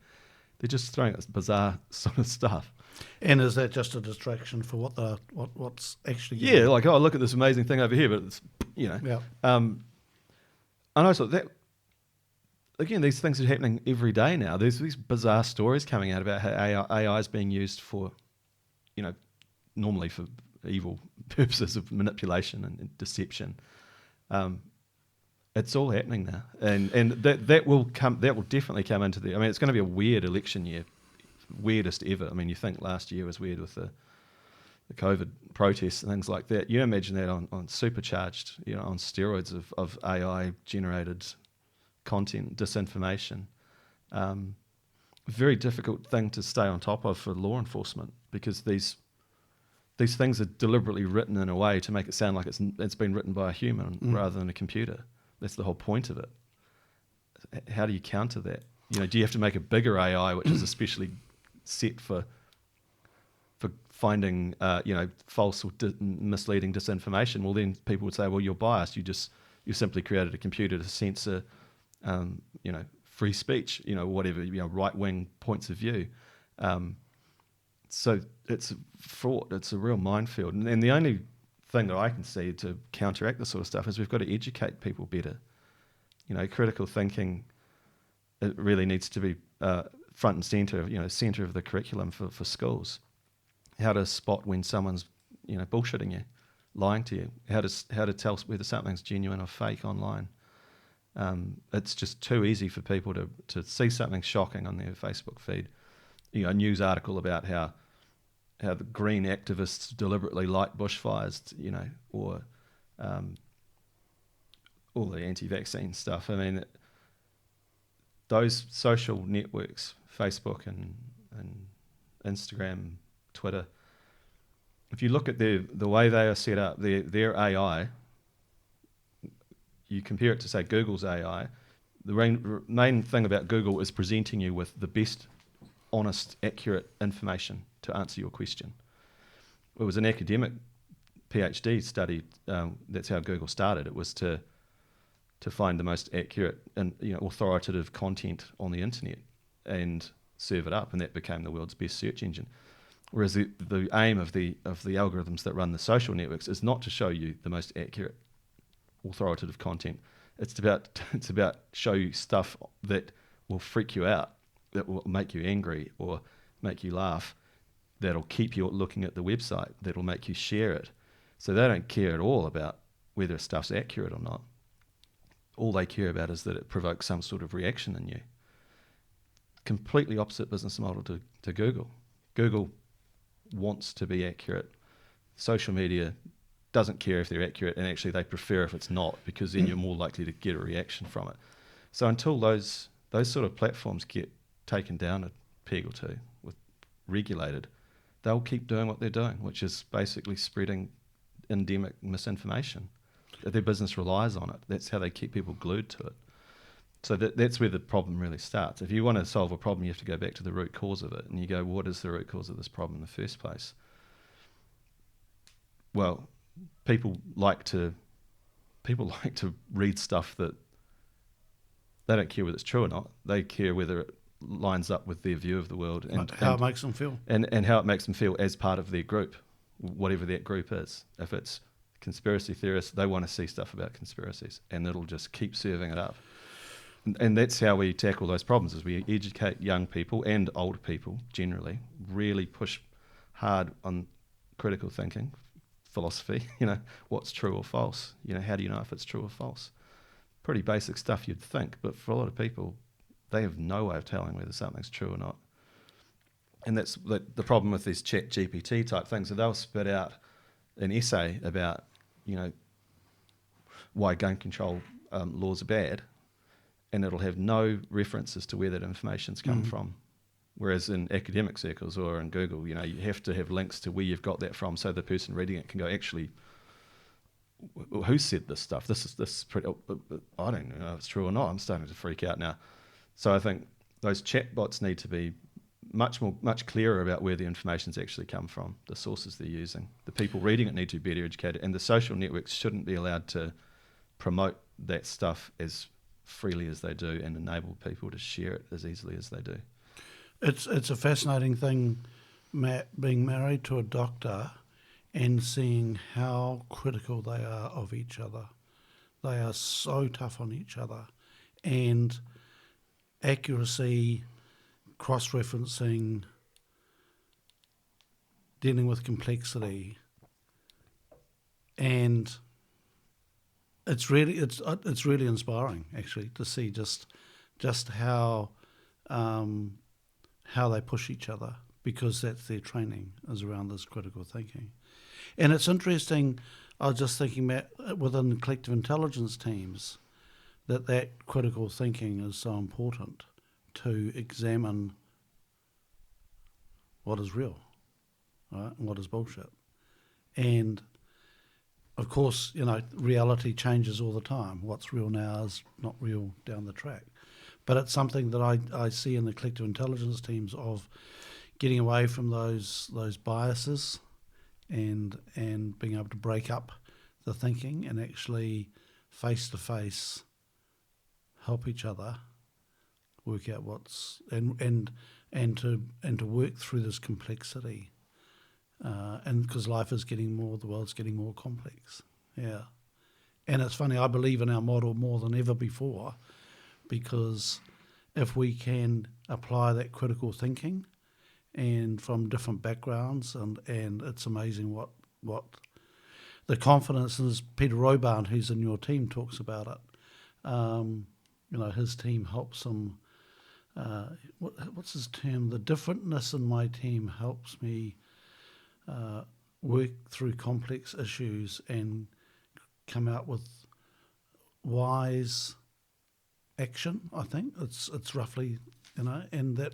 Speaker 2: They're just throwing this bizarre sort of stuff.
Speaker 1: And is that just a distraction for what's actually going
Speaker 2: Yeah,
Speaker 1: on?
Speaker 2: like, oh, look at this amazing thing over here, but it's,
Speaker 1: Yeah.
Speaker 2: And also that, again, these things are happening every day now. There's these bizarre stories coming out about how AI is being used for, normally for evil purposes of manipulation and deception. It's all happening now, and that will definitely come into the. I mean, it's going to be a weird election year, weirdest ever. I mean, you think last year was weird with the COVID protests and things like that. You imagine that on supercharged, on steroids of AI generated content, disinformation. Very difficult thing to stay on top of for law enforcement, because these things are deliberately written in a way to make it sound like it's been written by a human rather than a computer. That's the whole point of it. How do you counter that? Do you have to make a bigger AI which is especially set for finding false or misleading disinformation? Well, then people would say, well, you're biased. You simply created a computer to censor free speech, whatever, right wing points of view. So it's fraught. It's a real minefield. And the only thing that I can see to counteract this sort of stuff is we've got to educate people better. Critical thinking, it really needs to be front and center, center of the curriculum for schools. How to spot when someone's, bullshitting you, lying to you. How to tell whether something's genuine or fake online. It's just too easy for people to see something shocking on their Facebook feed. A news article about how the green activists deliberately light bushfires, or all the anti-vaccine stuff. I mean, those social networks, Facebook and Instagram, Twitter, if you look at the way they are set up, their AI, you compare it to, say, Google's AI, the main thing about Google is presenting you with the best, honest, accurate information to answer your question. It was an academic PhD study. That's how Google started. It was to find the most accurate and authoritative content on the internet and serve it up, and that became the world's best search engine. Whereas the aim of the algorithms that run the social networks is not to show you the most accurate, authoritative content. It's about show you stuff that will freak you out, that will make you angry or make you laugh, that'll keep you looking at the website, that'll make you share it. So they don't care at all about whether stuff's accurate or not. All they care about is that it provokes some sort of reaction in you. Completely opposite business model to Google. Google wants to be accurate. Social media doesn't care if they're accurate, and actually they prefer if it's not, because then you're more likely to get a reaction from it. So until those sort of platforms get taken down a peg or two, regulated, they'll keep doing what they're doing, which is basically spreading endemic misinformation. Their business relies on it. That's how they keep people glued to it. So that's where the problem really starts. If you want to solve a problem, you have to go back to the root cause of it, and you go, what is the root cause of this problem in the first place? Well, people like to read stuff that they don't care whether it's true or not. They care whether it lines up with their view of the world and
Speaker 1: how it makes them feel.
Speaker 2: And how it makes them feel as part of their group, whatever that group is. If it's conspiracy theorists, they want to see stuff about conspiracies, and it'll just keep serving it up. And that's how we tackle those problems, is we educate young people and older people generally, really push hard on critical thinking, philosophy, what's true or false, how do you know if it's true or false? Pretty basic stuff you'd think, but for a lot of people, they have no way of telling whether something's true or not. And that's the problem with these chat GPT type things. So they'll spit out an essay about, why gun control laws are bad, and it'll have no references to where that information's come from. Whereas in academic circles or in Google, you have to have links to where you've got that from, so the person reading it can go, actually, who said this stuff? This is pretty. I don't know if it's true or not. I'm starting to freak out now. So I think those chatbots need to be much clearer about where the information's actually come from, the sources they're using. The people reading it need to be better educated, and the social networks shouldn't be allowed to promote that stuff as freely as they do and enable people to share it as easily as they do.
Speaker 1: It's a fascinating thing, Matt, being married to a doctor and seeing how critical they are of each other. They are so tough on each other, and accuracy, cross-referencing, dealing with complexity, and it's really inspiring actually to see just how they push each other, because that's their training, is around this critical thinking. And it's interesting, I was just thinking, Matt, within collective intelligence teams, that critical thinking is so important to examine what is real, right, and what is bullshit. And of course, reality changes all the time. What's real now is not real down the track. But it's something that I see in the collective intelligence teams, of getting away from those biases and being able to break up the thinking and actually face to face help each other work out what's and to work through this complexity. And because the world's getting more complex. Yeah. And it's funny, I believe in our model more than ever before, because if we can apply that critical thinking and from different backgrounds, and it's amazing what the confidence is. Peter Roban, who's in your team, talks about it. His team helps him. What's his term? The differentness in my team helps me work through complex issues and come out with wise action. I think it's roughly, and that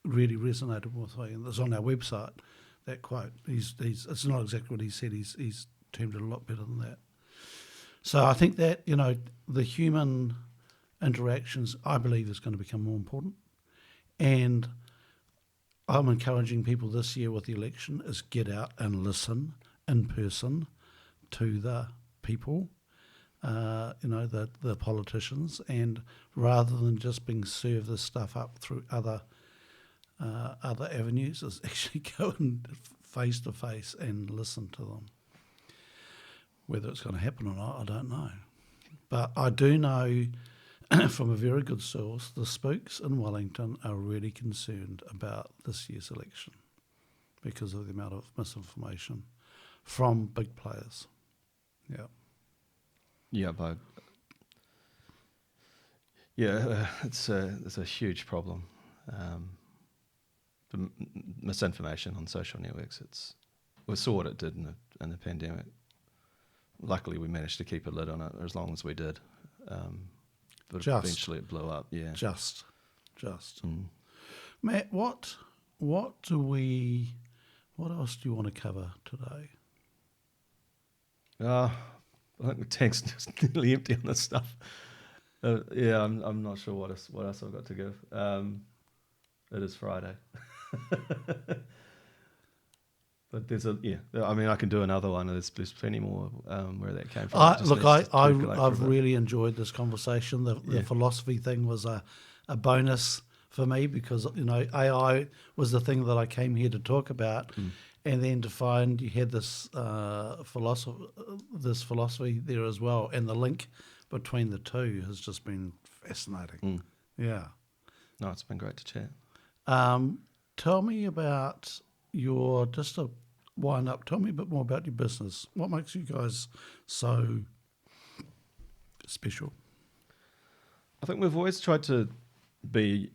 Speaker 1: really resonated with me. And it's on our website, that quote. It's not exactly what he said. He's termed it a lot better than that. So I think that the human interactions, I believe, is going to become more important. And I'm encouraging people this year with the election is get out and listen in person to the people, the politicians, and rather than just being served this stuff up through other avenues, is actually go and face to face and listen to them. Whether it's going to happen or not, I don't know. But I do know from a very good source, the spooks in Wellington are really concerned about this year's election. because of the amount of misinformation from big players. Yeah.
Speaker 2: Yeah, but it's a huge problem. Misinformation on social networks. We saw what it did in the pandemic. Luckily, we managed to keep a lid on it as long as we did. But eventually, it blew up. Yeah,
Speaker 1: just.
Speaker 2: Mm.
Speaker 1: Matt, what else do you want to cover today?
Speaker 2: I think the tank's just nearly empty on this stuff. I'm not sure what else I've got to give. It is Friday. But I can do another one. There's plenty more where that came from.
Speaker 1: I've really enjoyed this conversation. The philosophy thing was a bonus for me because AI was the thing that I came here to talk about, and then to find you had this philosophy there as well, and the link between the two has just been fascinating. Yeah.
Speaker 2: No, it's been great to chat.
Speaker 1: Tell me about just to wind up, tell me a bit more about your business. What makes you guys so special?
Speaker 2: I think we've always tried to be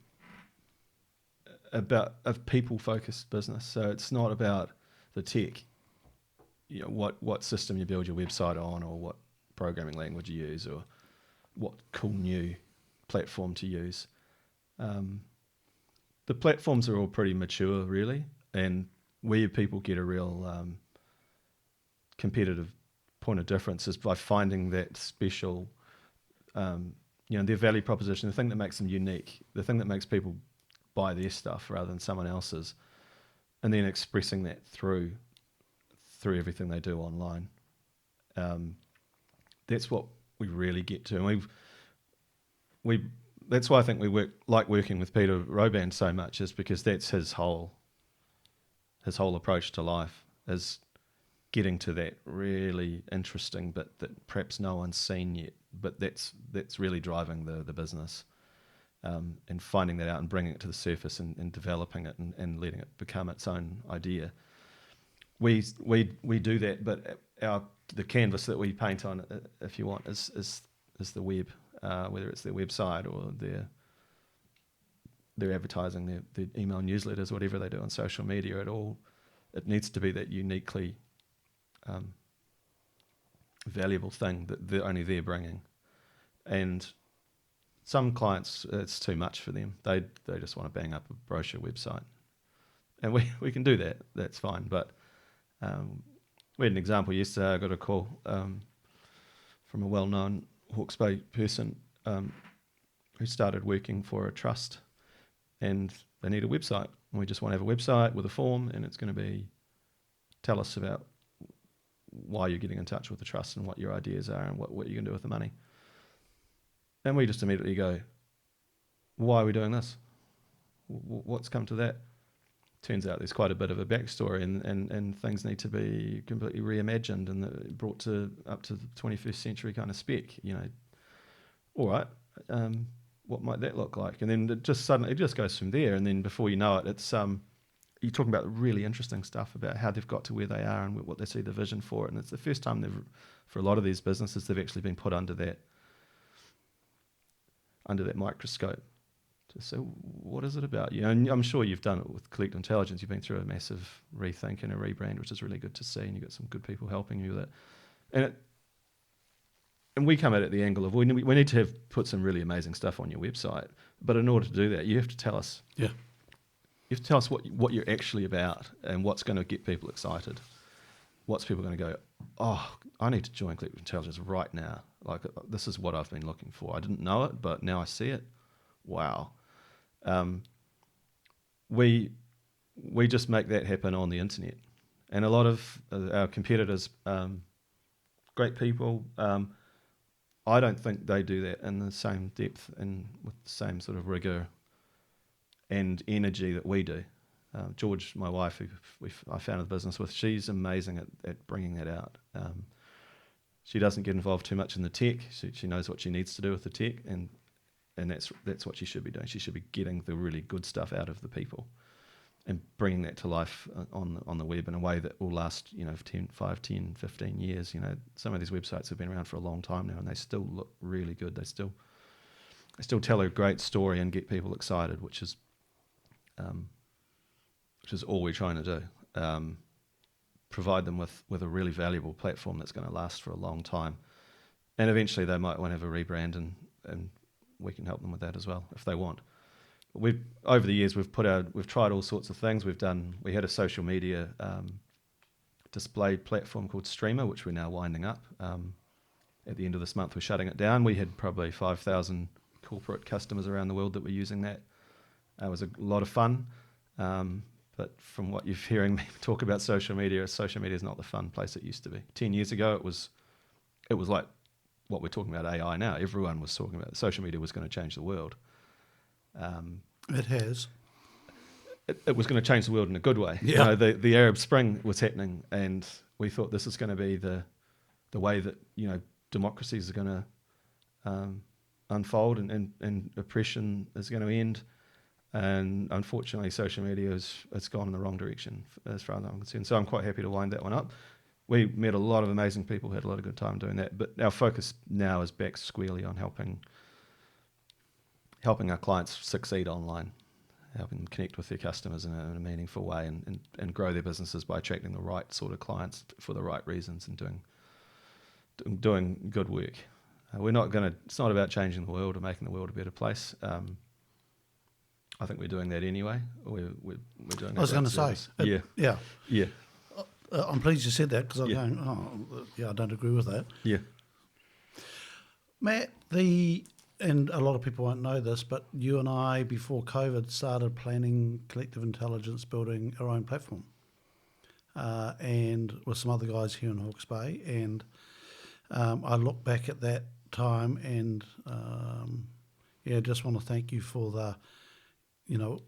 Speaker 2: about a people-focused business. So it's not about the tech, what system you build your website on, or what programming language you use, or what cool new platform to use. The platforms are all pretty mature, really, and where people get a real competitive point of difference is by finding that special, their value proposition, the thing that makes them unique, the thing that makes people buy their stuff rather than someone else's, and then expressing that through everything they do online. That's what we really get to, and that's why I think we like working with Peter Roban so much, is because that's his whole approach to life, is getting to that really interesting bit that perhaps no one's seen yet, but that's really driving the business, and finding that out and bringing it to the surface and developing it and letting it become its own idea. We do that, but the canvas that we paint on, if you want, is the web. Whether it's their website or their advertising, their email newsletters, whatever they do on social media, it needs to be that uniquely valuable thing that only they're bringing. And some clients, it's too much for them. They just want to bang up a brochure website, and we can do that. That's fine. But we had an example yesterday. I got a call from a well-known Hawke's Bay person who started working for a trust, and they need a website. And we just want to have a website with a form, and it's going to tell us about why you're getting in touch with the trust and what your ideas are and what you're going to do with the money. And we just immediately go, why are we doing this? What's come to that? Turns out there's quite a bit of a backstory, and things need to be completely reimagined and brought up to the 21st century kind of spec. All right, what might that look like? And then it just goes from there. And then before you know it, it's you're talking about really interesting stuff about how they've got to where they are and what they see the vision for it. And it's the first time for a lot of these businesses, they've actually been put under that microscope. So what is it about? And I'm sure you've done it with Collect Intelligence. You've been through a massive rethink and a rebrand, which is really good to see, and you've got some good people helping you with it. And we come at it at the angle of we need to put some really amazing stuff on your website, but in order to do that, you have to tell us.
Speaker 1: Yeah.
Speaker 2: You have to tell us what you're actually about and what's going to get people excited. What's people going to go, oh, I need to join Collect Intelligence right now. Like, this is what I've been looking for. I didn't know it, but now I see it. Wow. We just make that happen on the internet, and a lot of our competitors, great people, I don't think they do that in the same depth and with the same sort of rigor and energy that we do. George, my wife, who I founded the business with, she's amazing at bringing that out. She doesn't get involved too much in the tech. She knows what she needs to do with the tech, and that's what she should be doing. She should be getting the really good stuff out of the people. and bringing that to life on the web in a way that will last, 5, 10, 15 years. Some of these websites have been around for a long time now, and they still look really good. They still tell a great story and get people excited, which is all we're trying to do. Provide them with a really valuable platform that's going to last for a long time, and eventually they might want to have a rebrand, and we can help them with that as well if they want. Over the years we've tried all sorts of things. We had a social media display platform called Streamer, which we're now winding up. At the end of this month, we're shutting it down. We had probably 5,000 corporate customers around the world that were using that. It was a lot of fun. But from what you're hearing me talk about social media is not the fun place it used to be. 10 years ago, it was like what we're talking about AI now. Everyone was talking about social media was going to change the world.
Speaker 1: It has.
Speaker 2: It was going to change the world in a good way.
Speaker 1: Yeah.
Speaker 2: The Arab Spring was happening, and we thought this is going to be the way that democracies are going to unfold, and oppression is going to end. And unfortunately, social media has gone in the wrong direction as far as I'm concerned. So I'm quite happy to wind that one up. We met a lot of amazing people, had a lot of good time doing that. But our focus now is back squarely on helping our clients succeed online, helping them connect with their customers in a meaningful way, and grow their businesses by attracting the right sort of clients for the right reasons, and doing good work. It's not about changing the world or making the world a better place. I think we're doing that anyway. We're doing.
Speaker 1: I was going to say,
Speaker 2: yeah.
Speaker 1: I'm pleased you said that, because I'm
Speaker 2: Yeah.
Speaker 1: going, I don't agree with that.
Speaker 2: Yeah.
Speaker 1: Matt, and a lot of people won't know this, but you and I, before COVID, started planning Collective Intelligence, building our own platform, and with some other guys here in Hawke's Bay. And I look back at that time, and just want to thank you for the.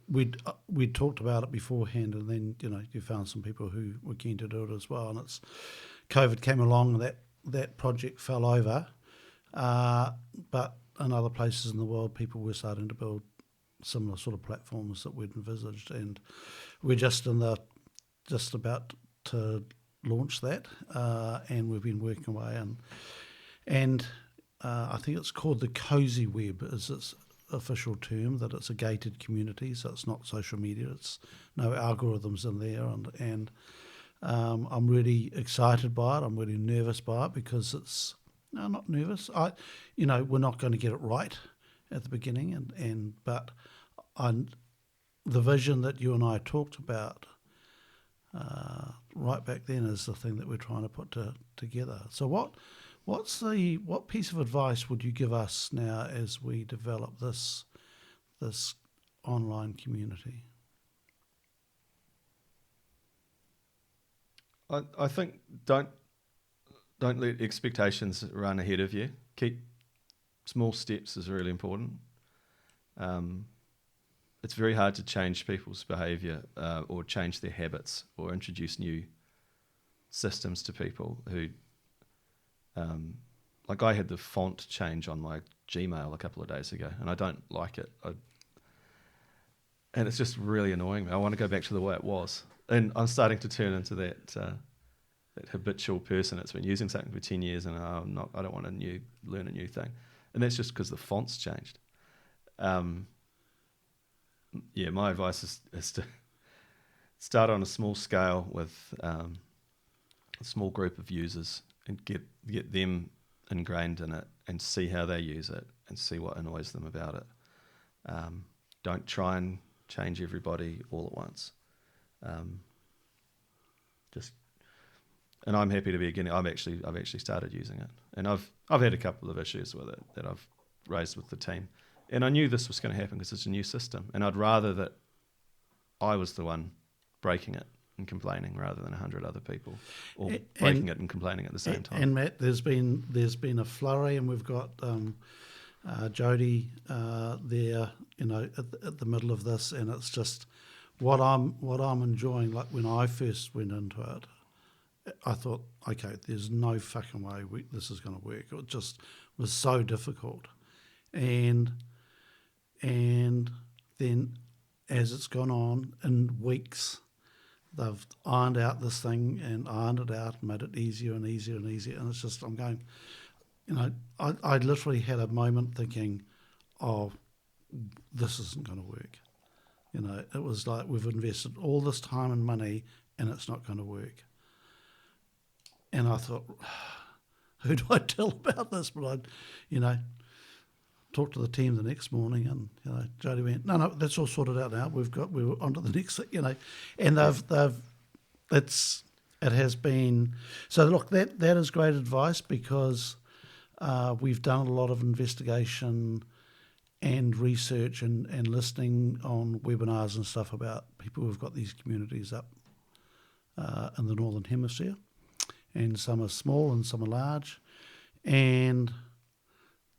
Speaker 1: We'd talked about it beforehand, and then you found some people who were keen to do it as well. And COVID came along, and that project fell over. But in other places in the world, people were starting to build similar sort of platforms that we'd envisaged, and we're just about to launch that, and we've been working away, and I think it's called the Cozy Web is its official term, that it's a gated community, so it's not social media, it's no algorithms in there, and I'm really excited by it. I'm really nervous by it, because I'm not nervous. We're not going to get it right at the beginning, but the vision that you and I talked about right back then is the thing that we're trying to put together. So what piece of advice would you give us now as we develop this online community?
Speaker 2: I think don't let expectations run ahead of you. Keep small steps is really important. It's very hard to change people's behaviour, or change their habits, or introduce new systems to people who. Like I had the font change on my Gmail a couple of days ago, and I don't like it. And it's just really annoying me. I want to go back to the way it was. And I'm starting to turn into that habitual person that's been using something for 10 years, and I don't want to learn a new thing. And that's just because the font's changed. My advice is to start on a small scale with a small group of users, and get them ingrained in it, and see how they use it, and see what annoys them about it. Don't try and change everybody all at once. And I'm happy to be beginning. I've actually started using it, and I've had a couple of issues with it that I've raised with the team, and I knew this was going to happen because it's a new system, and I'd rather that I was the one breaking it and complaining rather than 100 other people, or breaking it and complaining at the same time.
Speaker 1: And Matt, there's been a flurry, and we've got Jody there, at the middle of this, and it's just what I'm enjoying. Like when I first went into it, I thought, okay, there's no fucking way this is going to work. It just was so difficult, and then as it's gone on in weeks, they've ironed out this thing and ironed it out and made it easier and easier and easier. And it's just, I'm going, I literally had a moment thinking, oh, this isn't going to work. It was like we've invested all this time and money and it's not going to work. And I thought, who do I tell about this? But I, talked to the team the next morning, and Jodie went, no, that's all sorted out now. We're on to the next, and it has been. So look, that is great advice, because we've done a lot of investigation and research and listening on webinars and stuff about people who've got these communities up in the Northern Hemisphere, and some are small and some are large, and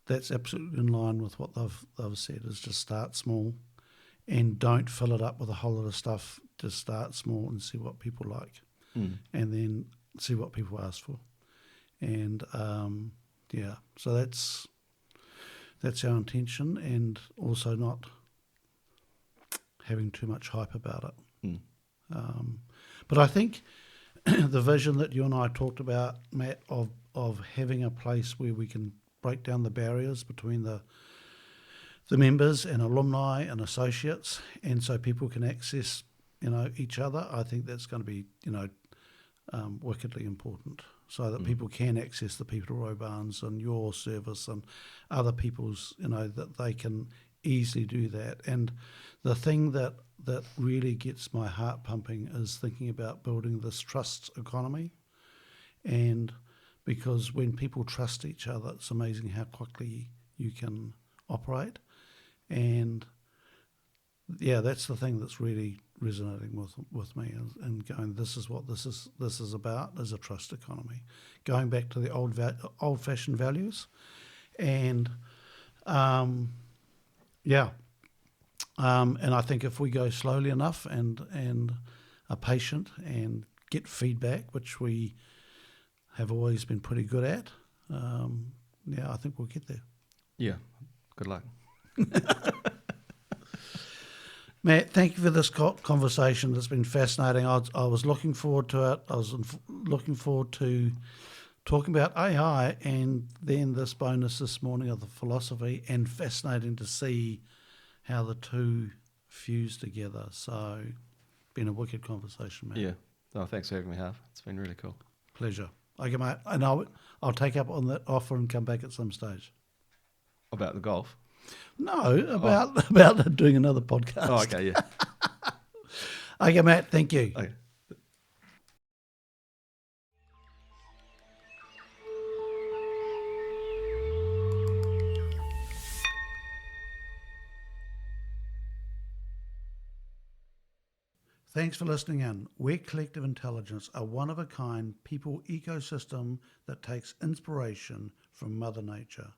Speaker 1: that's absolutely in line with what they've said, is just start small and don't fill it up with a whole lot of stuff. Just start small and see what people like, and then see what people ask for. And so that's our intention, and also not having too much hype about it. But I think the vision that you and I talked about, Matt, of having a place where we can break down the barriers between the members and alumni and associates, and so people can access each other. I think that's going to be wickedly important, so that people can access the Peter Roy Barnes and your service and other people's, that they can easily do that. And the thing that really gets my heart pumping is thinking about building this trust economy. And because when people trust each other, it's amazing how quickly you can operate. And that's the thing that's really resonating with me, and going, this is what this is about, is a trust economy, going back to the old-fashioned values. And and I think if we go slowly enough and are patient and get feedback, which we have always been pretty good at, I think we'll get there.
Speaker 2: Yeah, good luck.
Speaker 1: Matt, thank you for this conversation. It's been fascinating. I was looking forward to it. I was looking forward to talking about AI, and then this bonus this morning of the philosophy, and fascinating to see how the two fuse together. So, been a wicked conversation, Matt.
Speaker 2: Yeah. Oh, thanks for having me, Harv. It's been really cool.
Speaker 1: Pleasure. Okay, mate. And I'll take up on that offer and come back at some stage.
Speaker 2: About the golf?
Speaker 1: No, about doing another podcast.
Speaker 2: Oh, okay, yeah.
Speaker 1: Okay, Matt, thank you.
Speaker 2: Okay.
Speaker 1: Thanks for listening in. We're Collective Intelligence, a one-of-a-kind people ecosystem that takes inspiration from Mother Nature.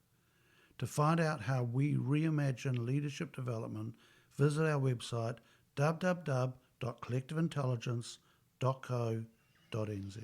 Speaker 1: To find out how we reimagine leadership development, visit our website www.collectiveintelligence.co.nz.